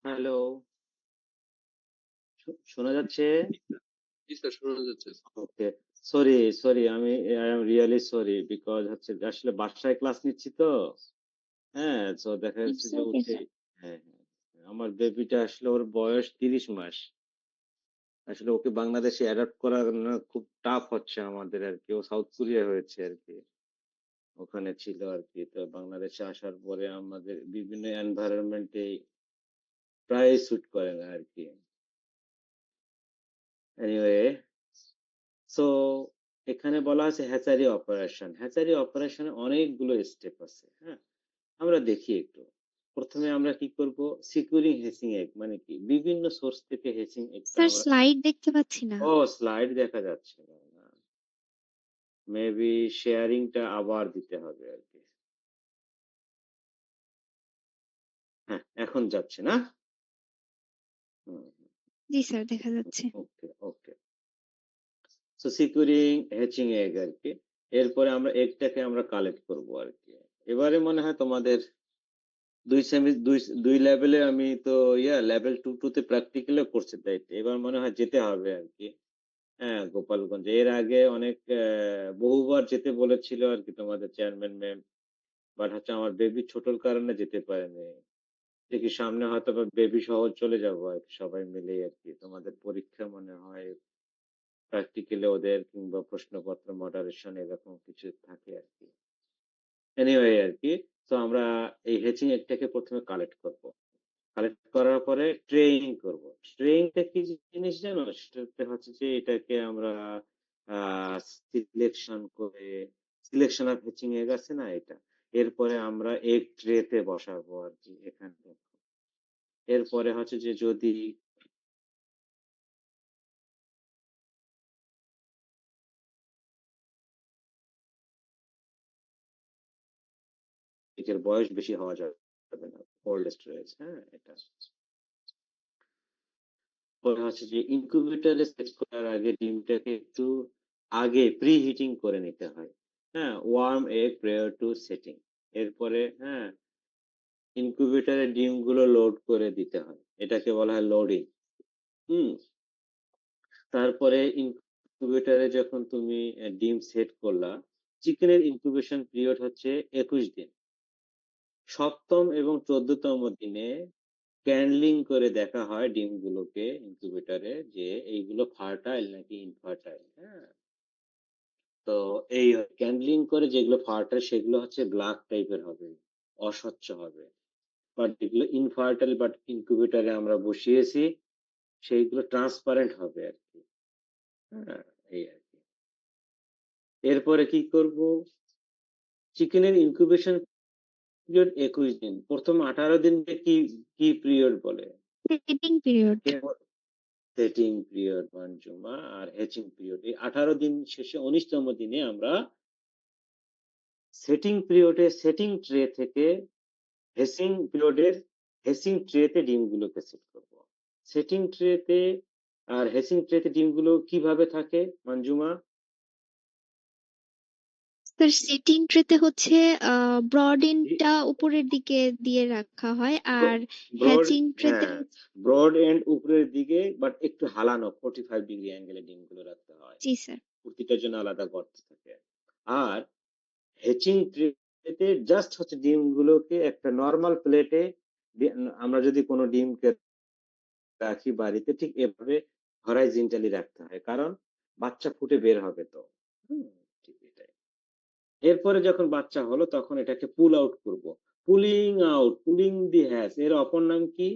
হ্যালো, শোনা যাচ্ছে? জি স্যার, শোনা যাচ্ছে। Okay. Sorry, sorry, I am really sorry, because হচ্ছে যে আসলে বাসায় ক্লাস নিচ্ছি তো। হ্যাঁ, তো দেখা যাচ্ছে ইটস যে ওকে উঠে। স্যার। হ্যাঁ, হ্যাঁ, আমার বেবিটা আসলে, ওর বয়স 30 মাস। আসলে ওকে বাংলাদেশে অ্যাডাপ্ট করা না খুব টাফ হচ্ছে আমাদের আর কি। ও সাউথ কোরিয়া হয়েছে আর কি, ওখানে ছিল আর কি। তো বাংলাদেশে আসার পরে আমাদের বিভিন্ন এনভায়রনমেন্টে প্রায় স্যুট করে না আর কি। এনিওয়ে, সো এখানে বলা আছে হ্যাচারি অপারেশন। হ্যাচারি অপারেশনে অনেকগুলো স্টেপ আছে। হ্যাঁ, আমরা দেখি একটু। প্রথমে আমরা কি করব, সিকিউরিং হ্যাচিং এগ মানে কি, বিভিন্ন সোর্স থেকে হ্যাচিং এগটা স্যার আমরা, স্লাইড দেখতে পাচ্ছি না। ও স্লাইড দেখা যাচ্ছে না, মেবি শেয়ারিংটা আবার দিতে হবে আর কি। হ্যাঁ, এখন যাচ্ছে না? জি স্যার দেখা যাচ্ছে। ওকে ওকে। সো সিকিউরিং হ্যাচিং এগ আর কি। এরপরে আমরা এগটাকে আমরা কালেক্ট করব আর কি। এবারে মনে হয় তোমাদের দুই লেভেলে, আমি তো লেভেল 2 তে প্র্যাকটিক্যালও করছি, তাই তো। এবার মনে হয় যেতে হবে আর কি। হ্যাঁ, গোপালগঞ্জ। এর আগে অনেক বহুবার যেতে বলেছিল আর কি তোমাদের চেয়ারম্যান ম্যাম, বাট হচ্ছে আমার বেবি ছোটর কারণে যেতে পারেনি। দেখি সামনে হয়তো বা বেবি সহ চলে যাবো আর কি, সবাই মিলে আর কি। তোমাদের পরীক্ষা মনে হয় প্র্যাকটিক্যালে ওদের, কিংবা প্রশ্নপত্র মডারেশন এরকম কিছু থাকে আর কি। এনিওয়ে আর কি। তো আমরা এই হ্যাচিং এগটাকে প্রথমে কালেক্ট করব। কালেক্ট করার পরে ট্রেইনিং করব। ট্রেইনিংটা কি জিনিস জানো? সেটাতে হচ্ছে যে এটাকে আমরা সিলেকশন করে, সিলেকশন অফ হ্যাচিং এগ আছে না, এটা। এরপরে আমরা এগ ট্রেতে বসাবো আর কি, এখানে। এরপরে হচ্ছে যে যদি এর বয়স বেশি হওয়া যাবে না, কোল্ড স্টোরেজ, হ্যাঁ এটা। পরে হচ্ছে যে ইনকিউবেটরে সেট করার আগে ডিমটাকে একটু আগে প্রি হিটিং করে নিতে হয়। হ্যাঁ, warm egg prior to setting. এরপরে হ্যাঁ, ইনকিউবেটরে ডিমগুলো লোড করে দিতে হয়, এটাকে বলা হয় লোডিং। হুম। তারপরে ইনকিউবেটরে যখন তুমি ডিম সেট করলা, চিকেনের ইনকিউবেশন পিরিয়ড হচ্ছে 21 দিন। 7ম এবং 14তম দিনে ক্যানলিং করে দেখা হয় ডিমগুলোকে ইনকিউবেটরে, যে এইগুলো ফার্টাইল নাকি ইনফার্টাইল। হ্যাঁ, তো এই ক্যানলিং করে যেগুলো ফার্টাইল সেগুলো হচ্ছে ব্ল্যাক টাইপের হবে, অস্বচ্ছ হবে। বাট যেগুলো ইনফার্টাইল বাট ইনকিউবেটরে আমরা বসিয়েছি, সেইগুলো ট্রান্সপারেন্ট হবে আর কি। হ্যাঁ, এই আর কি। এরপরে কি করব, চিকেনের ইনকিউবেশন পিরিয়ড 21 দিন। প্রথম 18 দিনকে কি কি পিরিয়ড বলে? Setting period. Setting period Manjuma. আর হ্যাচিং পিরিয়ড, এই 18 দিন শেষে 19তম দিনে আমরা সেটিং পিরিয়ডে সেটিং ট্রে থেকে হেসিং পিরিয়ডের হেসিং ট্রেতে ডিমগুলোকে সেট করব। সেটিং ট্রেতে আর হেসিং ট্রেতে ডিমগুলো কিভাবে থাকে মঞ্জুমা? স্যার সেটিং ট্রেতে হচ্ছে ব্রড এন্ডটা উপরের দিকে দিয়ে রাখা হয়, আর ব্রড, হ্যাচিং ট্রেতে হ্যাঁ, ব্রড এন্ড উপরের দিকে, বাট একটু হালানো 45 ডিগ্রি অ্যাঙ্গেলে ডিমগুলো রাখতে হয়। জি স্যার। প্রতিটার জন্য আলাদা গর্ত থাকে। আর হ্যাচিং ট্রেতে জাস্ট হচ্ছে ডিমগুলোকে একটা নরমাল প্লেটে, আমরা যদি কোনো ডিমকে রাখি বাড়িতে, ঠিক এভাবে হরাইজন্টালি রাখতে হয়, কারণ বাচ্চা ফুটে বের হবে তো। হুম, ঠিক এটাই। এরপরে যখন বাচ্চা হলো তখন এটাকে পুল আউট করব। Pulling out, pulling the hatch, এর অপর নাম কি?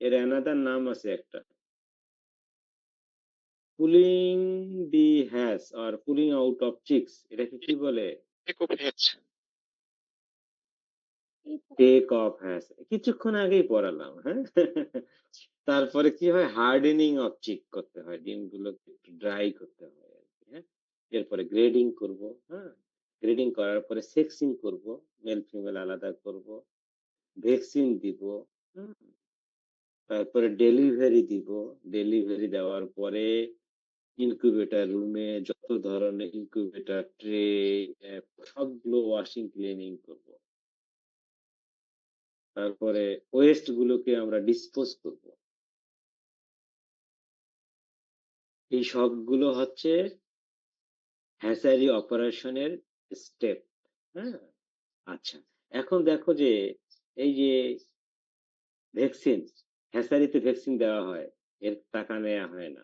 এর অ্যানাদার নাম আছে একটা, পুলিং দি হ্যাচ আর পুলিং আউট অফ চিক্স। এটাকে কি বলে? Take off hatch. কিছুক্ষণ আগেই পড়ালাম, হ্যাঁ। তারপরে কি হয়, হার্ডেনিং অফ চিক করতে হয়, ডিমগুলোকে একটু ড্রাই করতে হয় আর কি, হ্যাঁ। এরপরে গ্রেডিং করব, হ্যাঁ। গ্রেডিং করার পরে সেক্সিং করব, মেল ফিমেল আলাদা করব, ভ্যাকসিন দিব, হুম। তারপরে ডেলিভারি দিব। ডেলিভারি দেওয়ার পরে ইনকিউবেটর রুমে যত ধরনের ইনকিউবেটর ট্রে, সবগুলো ওয়াশিং ক্লিনিং করব। তারপরে ওয়েস্ট গুলোকে আমরা ডিসপোজ করব। এই সবগুলো হচ্ছে হ্যাচারি অপারেশনের স্টেপ। হ্যাঁ, আচ্ছা। এখন দেখো যে এই যে ভ্যাকসিন, হ্যাচারিতে ভ্যাকসিন দেওয়া হয়, এর টাকা নেওয়া হয় না।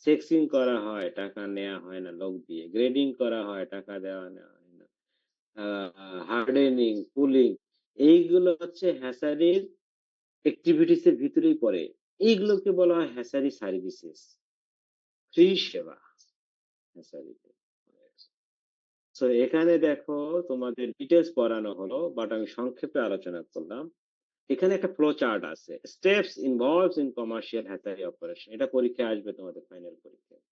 সেক্সিং করা হয়, টাকা নেওয়া হয় না লোক দিয়ে। গ্রেডিং করা হয়, টাকা দেওয়া নেওয়া হয় না। হার্ডেনিং, কুলিং, এইগুলো হচ্ছে হ্যাচারির অ্যাক্টিভিটিস এর ভিতরেই পড়ে। এইগুলোকে বলা হয় হ্যাচারি সার্ভিসেস, ফ্রি সেবা হ্যাচারিতে। সো এখানে দেখো তোমাদের ডিটেলস পড়ানো হলো, বাট আমি সংক্ষেপে আলোচনা করলাম। এখানে একটা ফ্লো চার্ট আছে, steps involves in commercial hatchery operation. এটা পরীক্ষায় আসবে তোমাদের ফাইনাল পরীক্ষায়।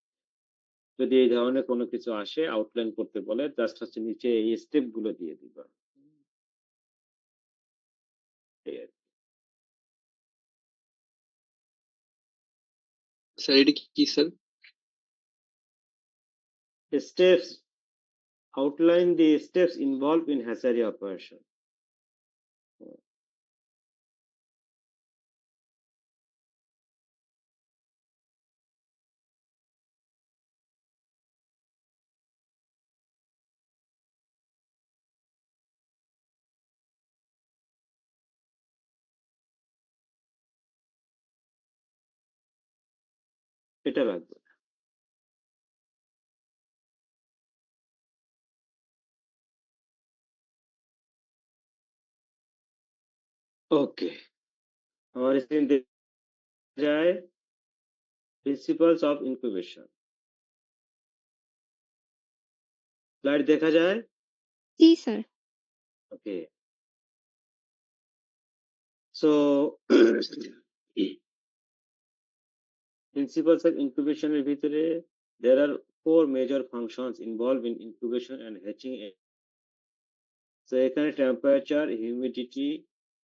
যদি এই ধরনের কোনো কিছু আসে, আউটলাইন করতে বলে, জাস্ট হচ্ছে নিচে এই স্টেপ গুলো দিয়ে দিবা। এই আর স্যার এটা কি স্যার? কি। Steps, outline the steps involve in hatchery operation. এটা লাগবে। ওকে, আমার স্ক্রিন যায় প্রিন্সিপালস অফ ইনকিউবেশন। স্লাইড দেখা যায়? জি sir. Okay, so principles of incubation এর ভিতরে there are 4 major functions involved in incubation and hatching egg. So এখানে temperature, humidity,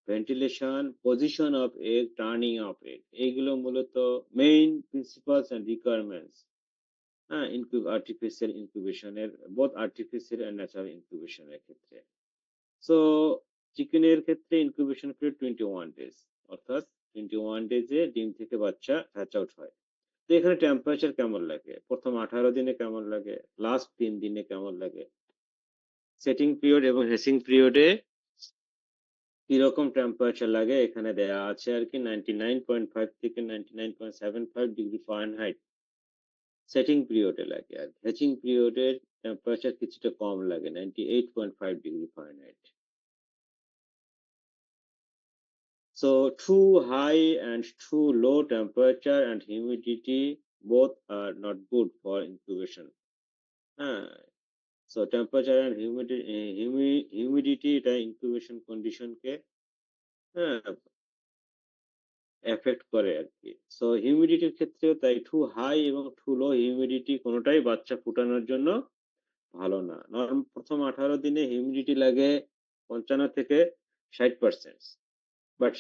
ventilation, position of egg, turning of egg, এইগুলো মূলত main principles and requirements artificial incubation এর, both artificial and natural incubation এর ক্ষেত্রে। So চিকেনের ক্ষেত্রে incubation period 21 days, অর্থাৎ 21 ডেজে ডিম থেকে বাচ্চা হ্যাচ আউট হয়। তো এখানে টেম্পারেচার কেমন লাগে, প্রথম 18 দিনে কেমন লাগে, লাস্ট 3 দিনে কেমন লাগে, সেটিং পিরিয়ড এবং হেসিং পিরিয়ডে কিরকম টেম্পারেচার লাগে এখানে দেয়া আছে আর কি। 99.5 থেকে 99.75 ডিগ্রি ফারেনহাইট সেটিং পিরিয়ডে লাগে, আর হেচিং পিরিয়ডের টেম্পারেচার কিছুটা কম লাগে, 98.5 degree Fahrenheit. So too high and too low temperature and humidity both are not good for incubation. So temperature and humidity এটা incubation condition কে এফেক্ট করে আর কি। সো হিউমিডিটির ক্ষেত্রেও তাই টু হাই এবং টু লো হিউমিডিটি কোনোটাই বাচ্চা ফুটানোর জন্য ভালো না। প্রথম 18 দিনে হিউমিডিটি লাগে 55 থেকে 60%, বাট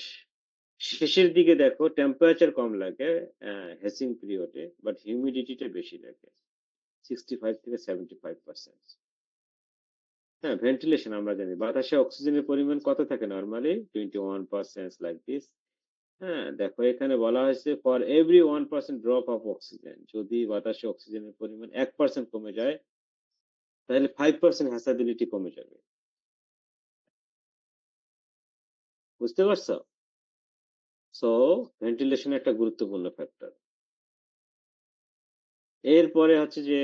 শেষের দিকে দেখো টেম্পারেচার কম লাগে হেসিং পিরিয়ডে, বাট হিউমিডিটিটা বেশি লাগে 65 থেকে 75%। হ্যাঁ, ভেন্টিলেশন আমরা জানি বাতাসে অক্সিজেনের পরিমাণ কত থাকে নরমালি 21% লাইক দিস। হ্যাঁ, দেখো এখানে বলা হয়েছে for every 1% drop of oxygen, যদি বাতাসে অক্সিজেনের পরিমাণ 1% কমে যায় তাহলে 5% হ্যাসাবিলিটি কমে যাবে। বুঝতে পারছো? সো ভেন্টিলেশন একটা গুরুত্বপূর্ণ ফ্যাক্টর। এরপরে হচ্ছে যে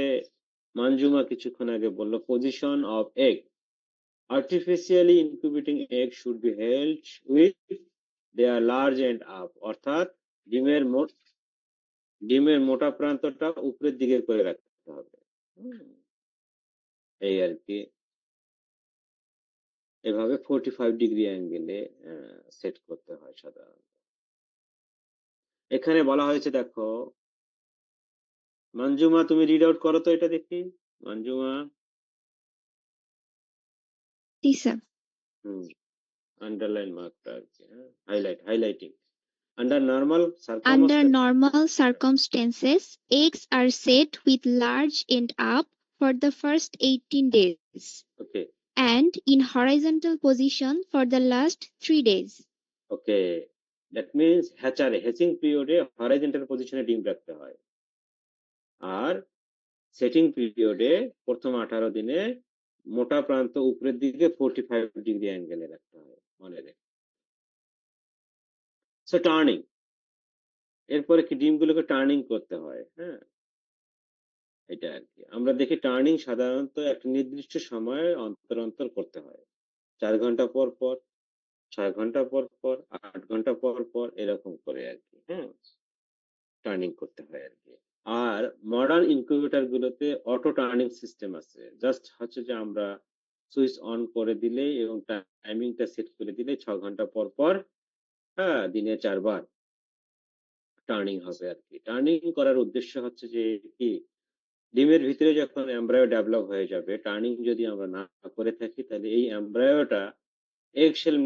মঞ্জুমা কিছুক্ষণ আগে বললো position of egg. Artificially incubating egg should be held with their large end up, অর্থাৎ ডিমের মোটা প্রান্তটা উপরের দিকে করে রাখতে হবে। এই আর কি, এভাবে 45 ডিগ্রি অ্যাঙ্গেলে সেট করতে হয় সাধারণত। এখানে বলা হয়েছে দেখো, মঞ্জুমা তুমি রিড আউট করো তো এটা দেখি। মঞ্জুমা, জি স্যার। আন্ডারলাইন মার্কটা আর কি, highlighting. Under normal Under circumstances, normal circumstances, eggs are set with large end up for the first 18 days okay, and in horizontal position for the last 3 days. okay, that means hatching period A horizontal position এ ডিম রাখতে হয়, আর setting পিরিয়ডে প্রথম 18 দিনে মোটা প্রান্ত উপরের দিকে 45 ডিগ্রি অ্যাঙ্গেলে রাখতে হয়, মনে রেখে। সো টার্নিং, এরপরে কি ডিমগুলোকে টার্নিং করতে হয়। হ্যাঁ, এটা আর কি আমরা দেখি টার্নিং সাধারণত একটা নির্দিষ্ট সময় অন্তর অন্তর করতে হয়, 4 ঘন্টা পর পর, 6 ঘন্টা পর পর, 8 ঘন্টা পর পর, এরকম করে আর কি। হ্যাঁ, টার্নিং করতে হয় আর কি। আর মডার্ন ইনকিউবেটর গুলোতে অটো টার্নিং সিস্টেম আছে। জাস্ট হচ্ছে যে আমরা সুইচ অন করে দিলেই এবং টাইমিংটা সেট করে দিলে 6 ঘন্টা পর পর দিনে 4 বার টার্নিং হবে আর কি। টার্নিং করার উদ্দেশ্য হচ্ছে যে কি, ডিমের ভিতরে যখন এমব্রায়ো ডেভেলপ হয়ে যাবে, টার্নিং যদি আমরা না করে থাকি তাহলে এই এমব্রায়োটা এগশেল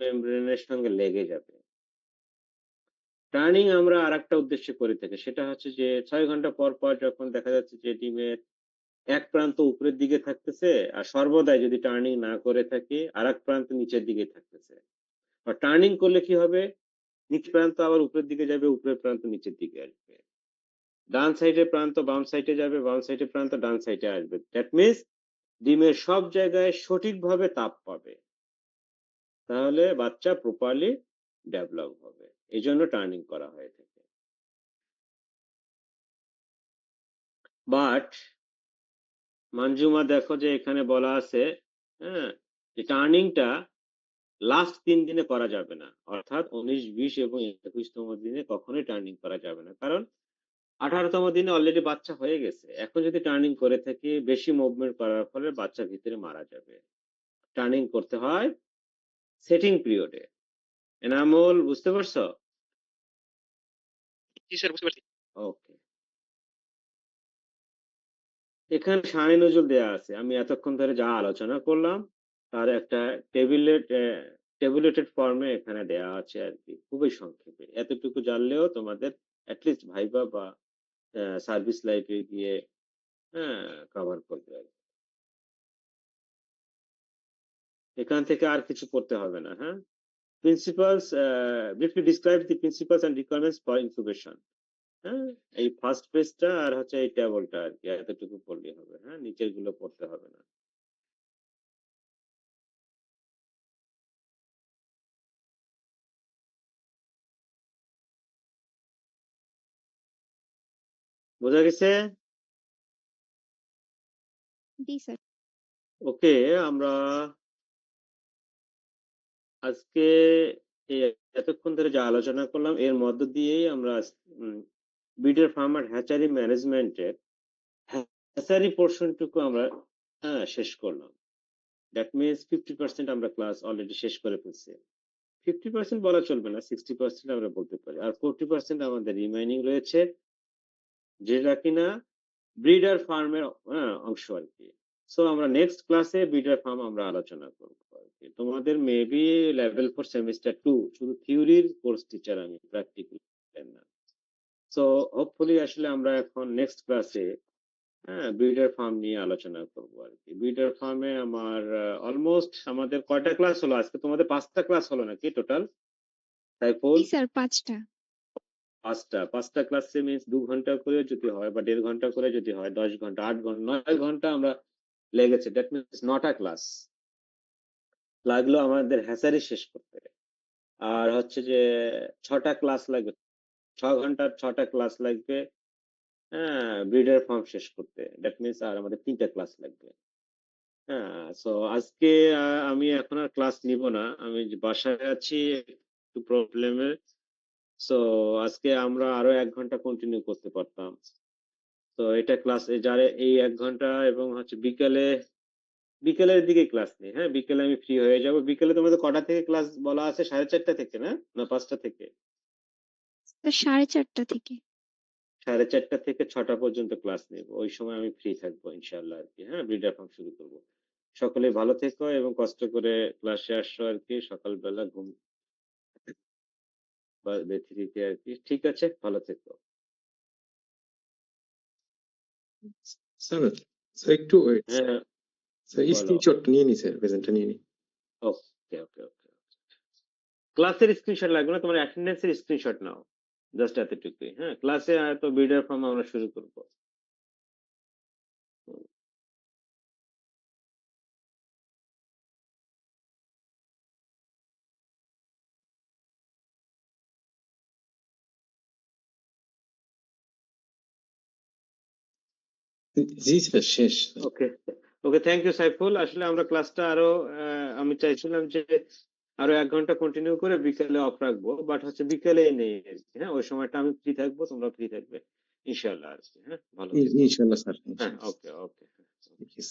মেমব্রেনের সঙ্গে লেগে যাবে। টার্নিং আমরা আরেকটা উদ্দেশ্যে করে থাকি, সেটা হচ্ছে যে 6 ঘন্টা পর পর যখন দেখা যাচ্ছে যে ডিমের এক প্রান্ত উপরের দিকে থাকতেছে আর সর্বদাই যদি টার্নিং না করে থাকি আরেক প্রান্ত নিচের দিকে থাকতেছে। আর টার্নিং করলে কি হবে, নিচ প্রান্ত আবার উপরের দিকে যাবে, উপরের প্রান্ত নিচের দিকে আসবে। ডান সাইডের প্রান্ত বাম সাইডে যাবে, বাম সাইডের প্রান্ত ডান সাইডে আসবে। দ্যাট মিন্স ডিমের সব জায়গায় সঠিকভাবে তাপ পাবে, তাহলে বাচ্চা প্রপারলি ডেভেলপ হবে। এই জন্য টার্নিং করা হয়ে থাকে। বাট মঞ্জুমা দেখো যে এখানে বলা আছে যে টার্নিংটা লাস্ট 3 দিনে করা যাবে না, অর্থাৎ 19, 20 এবং 21তম দিনে কখনোই টার্নিং করা যাবে না, কারণ 18তম দিনে অলরেডি বাচ্চা হয়ে গেছে। এখন যদি টার্নিং করে থাকি বেশি মুভমেন্ট করার ফলে বাচ্চা ভিতরে মারা যাবে। টার্নিং করতে হয় সেটিং পিরিয়ডে। এনামুল বুঝতে পারছো? জি স্যার, বুঝতে পারছি। ওকে, এখানে শানি নজরুল দেয়া আছে। আমি এতক্ষণ ধরে যা আলোচনা করলাম তার একটা টেবুলেটেড ফর্মে এখানে দেয়া আছে আর কি, খুবই সংক্ষেপে। এতটুকু জানলেও তোমাদের অ্যাটলিস্ট ভাইবা বা সার্ভিস লাইফে গিয়ে কভার করবে আর কি। এখান থেকে আর কিছু করতে হবে না। হ্যাঁ, principles, briefly describe the principles and requirements for incubation. হ্যাঁ, এই ফার্স্ট পেজটা আর হচ্ছে এই টেবলটা আর কি, এতটুকু পড়লেই হবে। হ্যাঁ, নিচের গুলো পড়তে হবে না। বোঝা গেছে? জি স্যার। ওকে, আমরা আজকে এই এতক্ষণ ধরে যা আলোচনা করলাম এর মধ্য দিয়েই আমরা ব্রিডার ফার্মার হ্যাচারি ম্যানেজমেন্টের হ্যাচারি পোর্শনটুকু আমরা শেষ করলাম। দ্যাট মিনস 50% আমরা ক্লাস অলরেডি শেষ করে ফেলছি। 50% বলা চলবে না, 60% আমরা বলতে পারি। আর 40% আমাদের রিমাইনিং রয়েছে, যেটা কিনা ব্রিডার ফার্মের অংশ আর কি। সো আমরা নেক্সট ক্লাসে ব্রিডার ফার্ম আমরা আলোচনা করবো আর কি। তোমাদের মেবি লেভেল 4 সেমিস্টার 2 শুধু থিওরির কোর্স টিচার, আমি প্র্যাকটিক্যাল না। সো হোপফুলি আসলে আমরা এখন নেক্সট ক্লাসে ব্রিডার ফার্ম নিয়ে আলোচনা করবো আর কি। ব্রিডার ফার্মে আমার অলমোস্ট আমাদের কয়টা ক্লাস হলো আজকে? তোমাদের 5টা ক্লাস হলো নাকি টোটাল? সাইফুল? জি স্যার, 5টা। 5টা ক্লাসে মিন্স 2 ঘন্টা করে যদি হয় বা 1.5 ঘন্টা করে যদি হয়, 10 ঘন্টা, 8 ঘন্টা, 9 ঘন্টা আমরা লেগেছে। দ্যাট মিনস 9টা ক্লাস লাগলো আমাদের হ্যাচারি শেষ করতে। আর হচ্ছে যে 6টা ক্লাস লাগবে, 6 ঘন্টার 6টা ক্লাস লাগবে ব্রিডার ফার্ম শেষ করতে। দ্যাট মিনস আর আমাদের 3টা ক্লাস লাগবে। সো আজকে আমি এখন আর ক্লাস নিব না, আমি বাসায় আছি, একটু প্রবলেমে। সো আজকে আমরা আরো 1 ঘন্টা কন্টিনিউ করতে পারতাম। তো এটা ক্লাস যারা এই 1 ঘন্টা এবং হচ্ছে বিকেলের দিকে ক্লাস নেই। হ্যাঁ, বিকেলে আমি ফ্রি হয়ে যাব। বিকেলে তোমাদের কটা থেকে ক্লাস বলা আছে? 4:30 থেকে না 5টা থেকে? স্যার 4:30 থেকে। 4:30 থেকে 6টা পর্যন্ত ক্লাস নেব। ওই সময় আমি ফ্রি থাকবো ইনশাআল্লাহ আর কি। হ্যাঁ, ব্রিডার ফার্ম শুরু করব। সকলে ভালো থেকো এবং কষ্ট করে ক্লাসে আসো আর কি, সকালবেলা ঘুম বা বেথিরিতে আর কি। ঠিক আছে, ভালো থেকো। স্যার, স্যার একটু ওয়েট। হ্যাঁ, স্যার বলো। স্ক্রিনশট নিয়ে নি স্যার, প্রেজেন্টটা নিয়ে নি। ওকে ওকে ওকে। ক্লাসের স্ক্রিনশট লাগবে না, তোমার অ্যাটেন্ডেন্সের স্ক্রিনশট নাও, জাস্ট এতটুকুই। হ্যাঁ, ক্লাসে হয়তো ব্রিডার ফার্ম আমরা শুরু করব। জি স্যার, শেষ। ওকে ওকে, থ্যাংক ইউ সাইফুল। আসলে আমরা ক্লাসটা আরো আমি চাইছিলাম যে আরো 1 ঘন্টা কন্টিনিউ করে বিকেলে অফ রাখবো, বাট হচ্ছে বিকেলে নেই আর কি। হ্যাঁ, ওই সময়টা আমি ফ্রি থাকবো, তোমরা ফ্রি থাকবে। ইনশাআল্লাহ আসছি। হ্যাঁ, ভালো ইনশাআল্লাহ স্যার, হ্যাঁ, ইনশাআল্লাহ। ওকে ওকে। Yes.